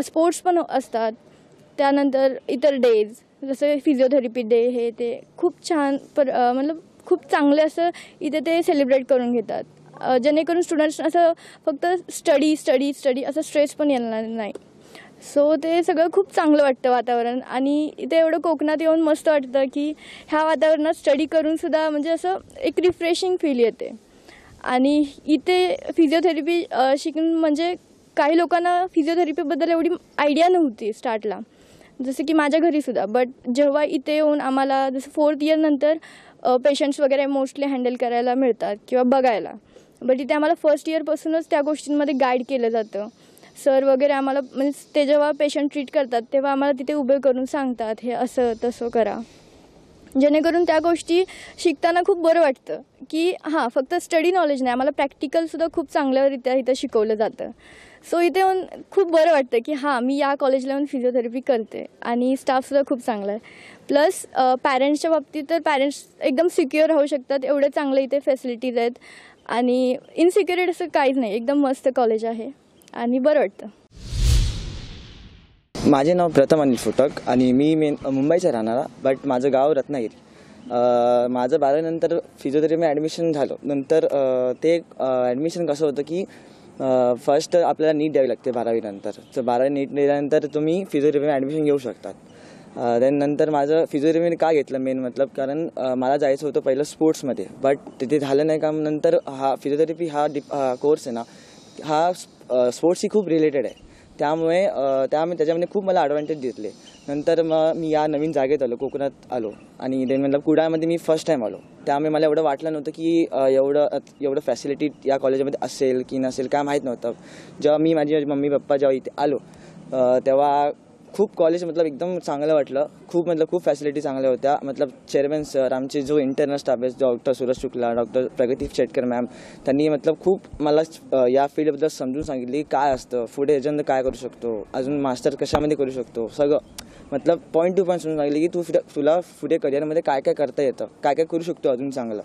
स्पोर्ट्स पण असतात, त्यानंतर इतर डेज जसं फिजिओथेरपी डे हे ते खूप छान मतलब खूप चांगले असं इथे ते सेलिब्रेट करून घेतात, जेणेकरून स्टुडंट्स असं फक्त स्टडी असं स्ट्रेस पण येणार नाही. सो ते सगळं खूप चांगलं वाटतं वातावरण. आणि इथे एवढं कोकणात येऊन मस्त वाटतं की ह्या वातावरणात स्टडी करूनसुद्धा म्हणजे असं एक रिफ्रेशिंग फील येते. आणि इथे फिजिओथेरपी शिकून म्हणजे काही लोकांना फिजिओथेरपीबद्दल एवढी आयडिया नव्हती स्टार्टला, जसं की माझ्या घरीसुद्धा. बट जेव्हा इथे येऊन आम्हाला जसं 4th इयर नंतर पेशंट्स वगैरे मोस्टली हँडल करायला मिळतात किंवा बघायला, बट इथे आम्हाला 1st इयरपासूनच त्या गोष्टींमध्ये गाईड केलं जातं. सर वगैरे आम्हाला म्हणजे ते जेव्हा पेशंट ट्रीट करतात तेव्हा आम्हाला तिथे उभे करून सांगतात हे असं तसं करा, जेणेकरून त्या गोष्टी शिकताना खूप बरं वाटतं की हां फक्त स्टडी नॉलेज नाही, आम्हाला प्रॅक्टिकलसुद्धा खूप चांगल्यारित्या इथं शिकवलं जातं. सो इथे येऊन खूप बरं वाटतं की हां मी या कॉलेजला येऊन फिजिओथेरपी करते. आणि स्टाफसुद्धा खूप चांगला आहे. प्लस पॅरेंट्सच्या बाबतीत तर पॅरेंट्स एकदम सिक्युअर राहू शकतात, एवढे चांगले इथे फॅसिलिटीज आहेत. आणि इनसिक्युरिटी असं काहीच नाही, एकदम मस्त कॉलेज आहे आणि बरं वाटतं. माझे नाव प्रथम अनिल फुटक आणि मी मुंबईचा राहणारा, बट माझं गाव रत्नागिरी. माझं 12वीनंतर फिजिओथेरपी ॲडमिशन झालं. नंतर ते ॲडमिशन कसं होतं की फर्स्ट आपल्याला नीट द्यावी लागते 12वीनंतर. तर 12वी नीट दिल्यानंतर तुम्ही फिजिओथेरपी ॲडमिशन घेऊ शकतात. नंतर माझं फिजिओथेरपी का घेतलं मेन मतलब कारण मला जायचं होतं पहिलं स्पोर्ट्समध्ये, बट तिथे झालं नाही. का नंतर हा फिजिओथेरपी हा कोर्स आहे ना हा स्पोर्ट्सशी खूप रिलेटेड आहे, त्यामुळे त्याच्यामध्ये खूप मला ॲडव्हान्टेज घेतले. नंतर मग मी या नवीन जागेत आलो, कोकणात आलो. आणि देन मतलब कुडाळमध्ये मी फर्स्ट टाईम आलो, त्यामुळे मला एवढं वाटलं नव्हतं की एवढं फॅसिलिटी या कॉलेजमध्ये असेल की नसेल काय माहीत नव्हतं. जेव्हा मी माझी मम्मी पप्पा जेव्हा इथे आलो तेव्हा खूप कॉलेज एकदम चांगलं वाटलं. खूप खूप फॅसिलिटी चांगल्या होत्या. चेअरमॅन सर, आमचे जो इंटर्नल स्टाफ आहे doctor Suraj Shukla, doctor Pragati Shetkar ma'am, त्यांनी खूप मला या फील्डबद्दल समजून सांगितली काय असतं, पुढे याच्यानंतर काय करू शकतो, अजून मास्टर कशामध्ये करू शकतो, सगळं पॉईंट टू पॉईंट समजून सांगितले की तुला पुढे करिअरमध्ये काय काय करता येतं, काय काय करू शकतो अजून चांगलं.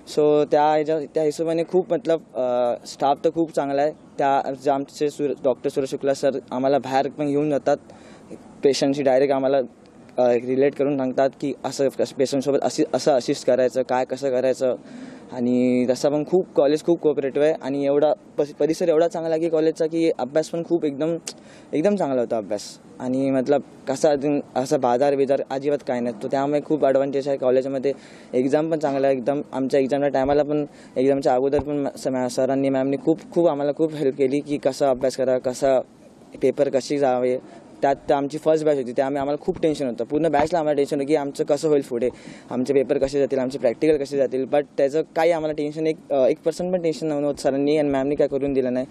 सो त्या हिशोबाने खूप स्टाफ तर खूप चांगला आहे. जे आमचे डॉक्टर सूरज शुक्ला सर आम्हाला बाहेर पण घेऊन जातात, पेशंटशी डायरेक्ट आम्हाला रिलेट करून सांगतात की असं पेशंटसोबत असं असिस्ट करायचं, काय कसं करायचं. आणि तसा पण कॉलेज खूप कोऑपरेटिव्ह आहे. आणि एवढा परिसर एवढा चांगला की कॉलेजचा की अभ्यास पण खूप एकदम चांगला होता अभ्यास. आणि कसा अजून असं बाजार अजिबात काय नाही. तो त्यामुळे खूप ॲडव्हान्टेज आहे कॉलेजमध्ये. एक्झाम पण चांगला आहे एकदम. आमच्या एक्झामच्या टायमाला पण एक्झामच्या अगोदर पण सरांनी मॅमनी खूप आम्हाला खूप हेल्प केली की कसा अभ्यास करा, कसा पेपर कशी जावे. त्यात आमची फर्स्ट बॅच होती, त्यामुळे आम्हाला खूप टेन्शन होतं. पूर्ण बॅचला आम्हाला टेन्शन होतं की आमचं कसं होईल पुढे, आमचे पेपर कसे जातील, आमचे प्रॅक्टिकल कसे जातील. बट त्याचं काही आम्हाला टेन्शन 1% पण टेन्शन नव्हतं. सरांनी आणि मॅमनी काय करून दिलं नाही,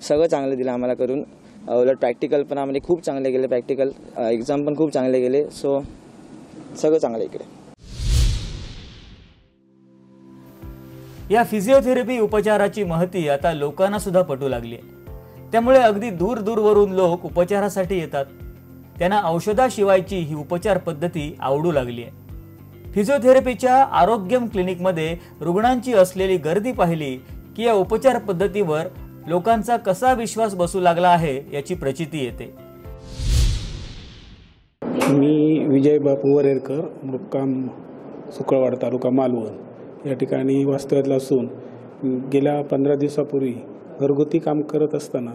सगळं चांगलं दिलं आम्हाला करून. उलट प्रॅक्टिकल पण आम्हाला खूप चांगले गेले, प्रॅक्टिकल एक्झाम पण खूप चांगले गेले. सो सगळं चांगलं इकडे. या फिजिओथेरपी उपचाराची महती आता लोकांना सुद्धा पटू लागली आहे. त्यामुळे अगदी दूरवरून लोक उपचारासाठी येतात. त्यांना औषधाशिवायची ही उपचार पद्धती आवडू लागली आहे. फिजिओथेरपीच्या आरोग्यम क्लिनिकमध्ये रुग्णांची असलेली गर्दी पाहिली की या उपचार पद्धतीवर लोकांचा कसा विश्वास बसू लागला आहे याची प्रचिती येते. मी विजय बापू वरेरकर, मुक्काम सुकळवाड, तालुका मालवण या ठिकाणी वास्तव्यातला असून गेल्या 15 दिवसापूर्वी घरगुती काम करत असताना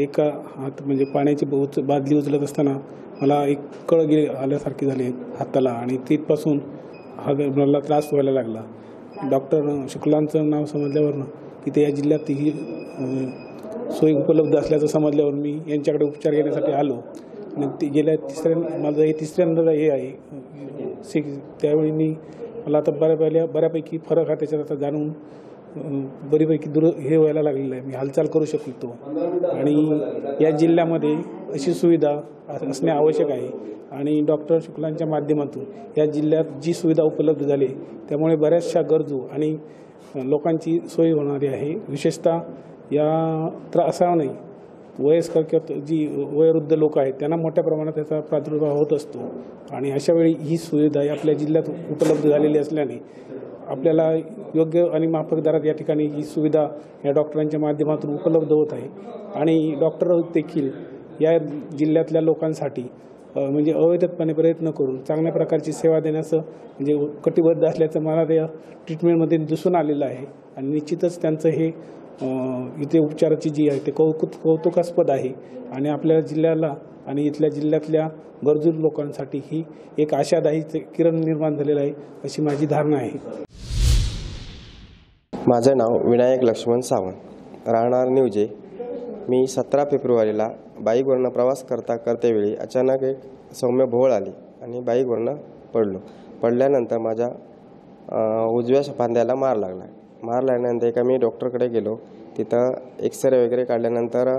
एका हात पाण्याची बादली उचलत असताना मला एक कळ आल्यासारखी झाली हाताला. आणि तिथपासून मला त्रास व्हायला लागला. डॉक्टर शुक्लांचं नाव समजल्यावरनं की ते या जिल्ह्यात ही सोयी उपलब्ध असल्याचं समजल्यावर मी यांच्याकडे उपचार घेण्यासाठी आलो. आणि ते गेल्या माझं हे तिसऱ्यांदा हे आहे. त्यावेळी मला आता बऱ्यापैकी फरक हा त्याच्यात आता जाणून बरीपैकी हे व्हायला लागलेलं आहे. मी हालचाल करू शकतो. आणि या जिल्ह्यामध्ये अशी सुविधा असणे आवश्यक आहे. आणि डॉक्टर शुक्लांच्या माध्यमातून या जिल्ह्यात जी सुविधा उपलब्ध झाली त्यामुळे बऱ्याचशा गरजू आणि लोकांची सोय होणारी आहे. विशेषतः या त्रासाने वयस्कर किंवा जी वयोवृद्ध लोक आहेत त्यांना मोठ्या प्रमाणात त्याचा प्रादुर्भाव होत असतो. आणि अशावेळी ही सुविधा आपल्या जिल्ह्यात उपलब्ध झालेली असल्याने आपल्याला योग्य आणि माफक दरात या ठिकाणी ही सुविधा या डॉक्टरांच्या माध्यमातून उपलब्ध होत आहे. आणि डॉक्टर देखील या जिल्ह्यातल्या लोकांसाठी अवैधपणे प्रयत्न करून चांगल्या प्रकारची सेवा देण्याचं कटिबद्ध असल्याचं मला त्या ट्रीटमेंटमध्ये दिसून आलेलं आहे. आणि निश्चितच त्यांचं हे इथे उपचाराची जी आहे ते कौतुकास्पद आहे. आणि आपल्या जिल्ह्याला आणि इथल्या जिल्ह्यातल्या गरजू लोकांसाठी ही एक आशादायी किरण निर्माण झालेला आहे अशी माझी धारणा आहे. माझं नाव विनायक लक्ष्मण सावंत, राहणार निवजे. मी 17 फेब्रुवारीला बाईकवरनं प्रवास करतेवेळी अचानक एक सौम्य भोवळ आली आणि बाईकवरनं पडल्यानंतर माझ्या उजव्या फांद्याला मार लागल्यानंतर मी डॉक्टरकडे गेलो. तिथं एक्सरे वगैरे काढल्यानंतर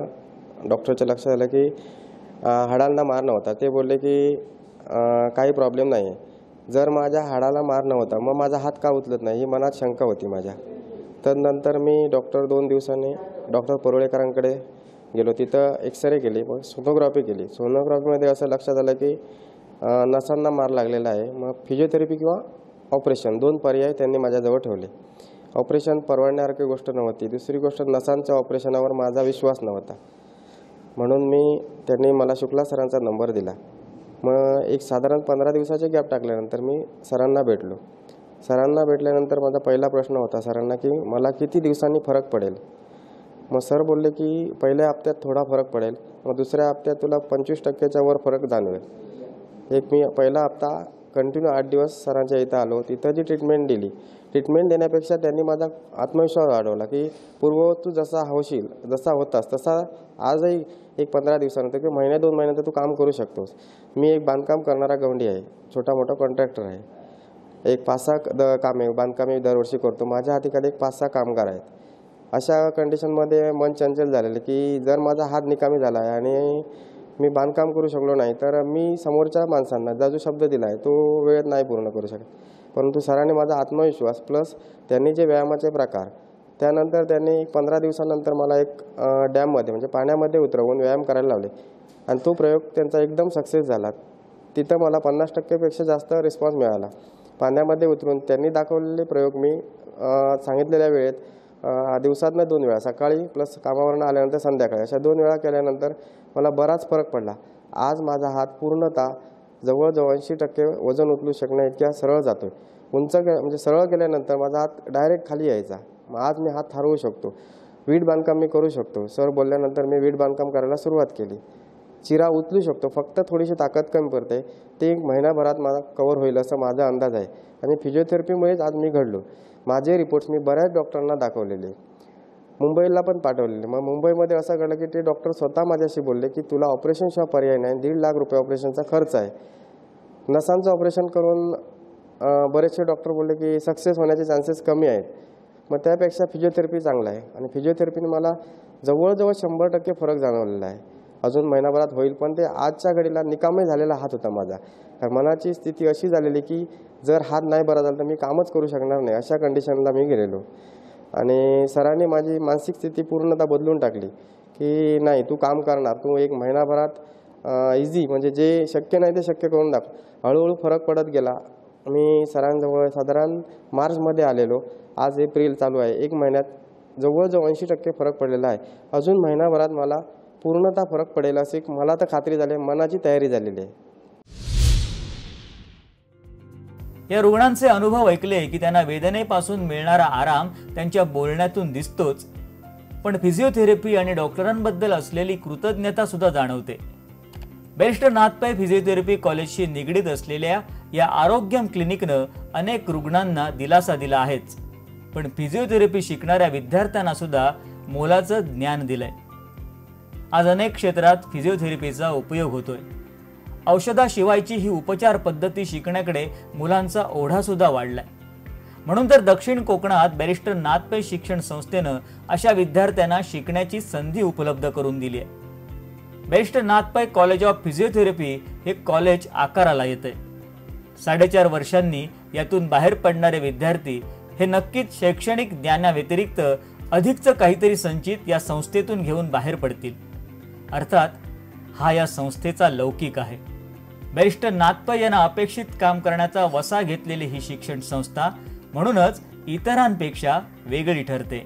डॉक्टरच्या लक्षात आलं की हाडांना मार नव्हता. ते बोलले की काही प्रॉब्लेम नाही आहे. जर माझ्या हाडाला मार नव्हता मग माझा हात का उचलत नाही ही मनात शंका होती माझ्या. तर नंतर मी 2 दिवसांनी डॉक्टर परोळेकरांकडे गेलो. तिथं एक्सरे केली, मग सोनोग्राफी केली. सोनोग्राफीमध्ये असं लक्षात आलं की नसांना मार लागलेला आहे. मग फिजिओथेरपी किंवा ऑपरेशन 2 पर्याय त्यांनी माझ्याजवळ ठेवले. ऑपरेशन परवडण्यासारखी गोष्ट नव्हती. दुसरी गोष्ट नसांच्या ऑपरेशनावर माझा विश्वास नव्हता. म्हणून त्यांनी मला शुक्ला सरांचा नंबर दिला. मग एक साधारण 15 दिवसाचे गॅप टाकल्यानंतर मी सरांना भेटलो. सरांना भेटल्यानंतर माझा पहिला प्रश्न होता सरांना की मला किती दिवसांनी फरक पडेल. मग सर बोलले की पहिल्या हप्त्यात थोडा फरक पडेल, मग दुसऱ्या हप्त्यात तुला 25%च्या वर फरक जाणवेल. मी पहिला हप्ता कंटिन्यू 8 दिवस सरांच्या इथं आलो. तिथं जी ट्रीटमेंट दिली, ट्रीटमेंट देण्यापेक्षा त्यांनी माझा आत्मविश्वास वाढवला की तू जसा होतास तसा आजही एक 15 दिवसानंतर किंवा महिन्या 2 महिन्यानंतर तू काम करू शकतोस. मी एक बांधकाम करणारा गवंडी आहे, छोटा मोठा कॉन्ट्रॅक्टर आहे. एक 5-6 कामे बांधकामे दरवर्षी करतो. माझ्या हातीखाली एक 5-6 कामगार आहेत. अशा कंडिशनमध्ये मन चंचल झालेलं की जर माझा हात निकामी झाला आहे आणि मी बांधकाम करू शकलो नाही तर मी समोरच्या माणसांना जो शब्द दिला आहे तो वेळेत नाही पूर्ण करू शकत. परंतु सरांनी माझा आत्मविश्वास प्लस त्यांनी जे व्यायामाचे प्रकार, त्यानंतर त्यांनी 15 दिवसानंतर मला एक डॅममध्ये म्हणजे पाण्यामध्ये उतरवून व्यायाम करायला लावले आणि तो प्रयोग त्यांचा एकदम सक्सेस झाला. तिथं मला 50%पेक्षा जास्त रिस्पॉन्स मिळाला. पाण्यामध्ये उतरून त्यांनी दाखवलेले प्रयोग मी सांगितलेल्या वेळेत दिवसातनं 2 वेळा, सकाळी प्लस कामावरून आल्यानंतर संध्याकाळी, अशा 2 वेळा केल्यानंतर मला बराच फरक पडला. आज माझा हात पूर्णतः जवळजवळ 80% वजन उचलू शकण्या इतक्या सरळ जातोय. म्हणजे सरळ केल्यानंतर माझा हात डायरेक्ट खाली यायचा. आज मी हात हलवू शकतो. वीट बांधकाम मी करू शकतो. सर बोलल्यानंतर मी वीट बांधकाम करायला सुरुवात केली. चिरा उचलू शकतो, फक्त थोडीशी ताकद कमी पडते. ते 1 महिनाभरात मला कव्हर होईल असं माझा अंदाज आहे आणि फिजिओथेरपीमुळेच आज मी घडलो. माझे रिपोर्ट्स मी बऱ्याच डॉक्टरांना दाखवलेले, मुंबईला पण पाठवलेले. मग मुंबईमध्ये असं घडलं की ते डॉक्टर स्वतः माझ्याशी बोलले की तुला ऑपरेशनशिवाय पर्याय नाही, 1.5 लाख रुपये ऑपरेशनचा खर्च आहे. नसांचं ऑपरेशन करून बरेचसे डॉक्टर बोलले की सक्सेस होण्याचे चान्सेस कमी आहेत. मग त्यापेक्षा फिजिओथेरपी चांगला आहे आणि फिजिओथेरपीने मला जवळजवळ 100% फरक जाणवलेला आहे. अजून महिनाभरात होईल, पण ते आजच्या घडीला निकामी झालेला हात होता माझा. कारण मनाची स्थिती अशी झालेली की जर हात नाही बरा झाला तर मी कामच करू शकणार नाही, अशा कंडिशनला मी गेलेलो. आणि सरांनी माझी मानसिक स्थिती पूर्णतः बदलून टाकली की नाही, तू काम करणार, तू 1 महिनाभरात इझी म्हणजे जे शक्य नाही ते शक्य करून दाखव. हळूहळू फरक पडत गेला. मी सरांजवळ साधारण मार्चमध्ये आलेलो, आज एप्रिल चालू आहे. 1 महिन्यात जवळजवळ 80% फरक पडलेला आहे. अजून महिनाभरात मला पूर्णतः फरक पडेल अशी मला तर खात्री झाली, मनाची तयारी झालेली आहे. या रुग्णांचे अनुभव ऐकले की त्यांना वेदनेपासून मिळणारा आराम त्यांच्या बोलण्यातून दिसतोच, पण फिजिओथेरपी आणि डॉक्टरांबद्दल असलेली कृतज्ञता सुद्धा जाणवते. बॅरिस्टर नाथ पै फिजिओथेरपी कॉलेजशी निगडीत असलेल्या या आरोग्यम क्लिनिकनं अनेक रुग्णांना दिलासा दिला आहेच, पण फिजिओथेरपी शिकणाऱ्या विद्यार्थ्यांना सुद्धा मोलाचं ज्ञान दिलंय. आज अनेक क्षेत्रात फिजिओथेरपीचा उपयोग होतोय. औषधाशिवायची ही उपचार पद्धती शिकण्याकडे मुलांचा ओढा सुद्धा वाढलाय. म्हणून तर दक्षिण कोकणात बॅरिस्टर नाथ पै शिक्षण संस्थेनं अशा विद्यार्थ्यांना शिकण्याची संधी उपलब्ध करून दिली आहे. Barrister Nath Pai college of physiotherapy हे कॉलेज आकाराला येतंय. 4.5 वर्षांनी यातून बाहेर पडणारे विद्यार्थी हे नक्कीच शैक्षणिक ज्ञानाव्यतिरिक्त अधिकचं काहीतरी संचित या संस्थेतून घेऊन बाहेर पडतील. अर्थात हा या संस्थेचा लौकिक आहे. बॅरिस्टर नाथ पै यांना अपेक्षित काम करण्याचा वसा घेतलेली ही शिक्षण संस्था म्हणूनच इतरांपेक्षा वेगळी ठरते.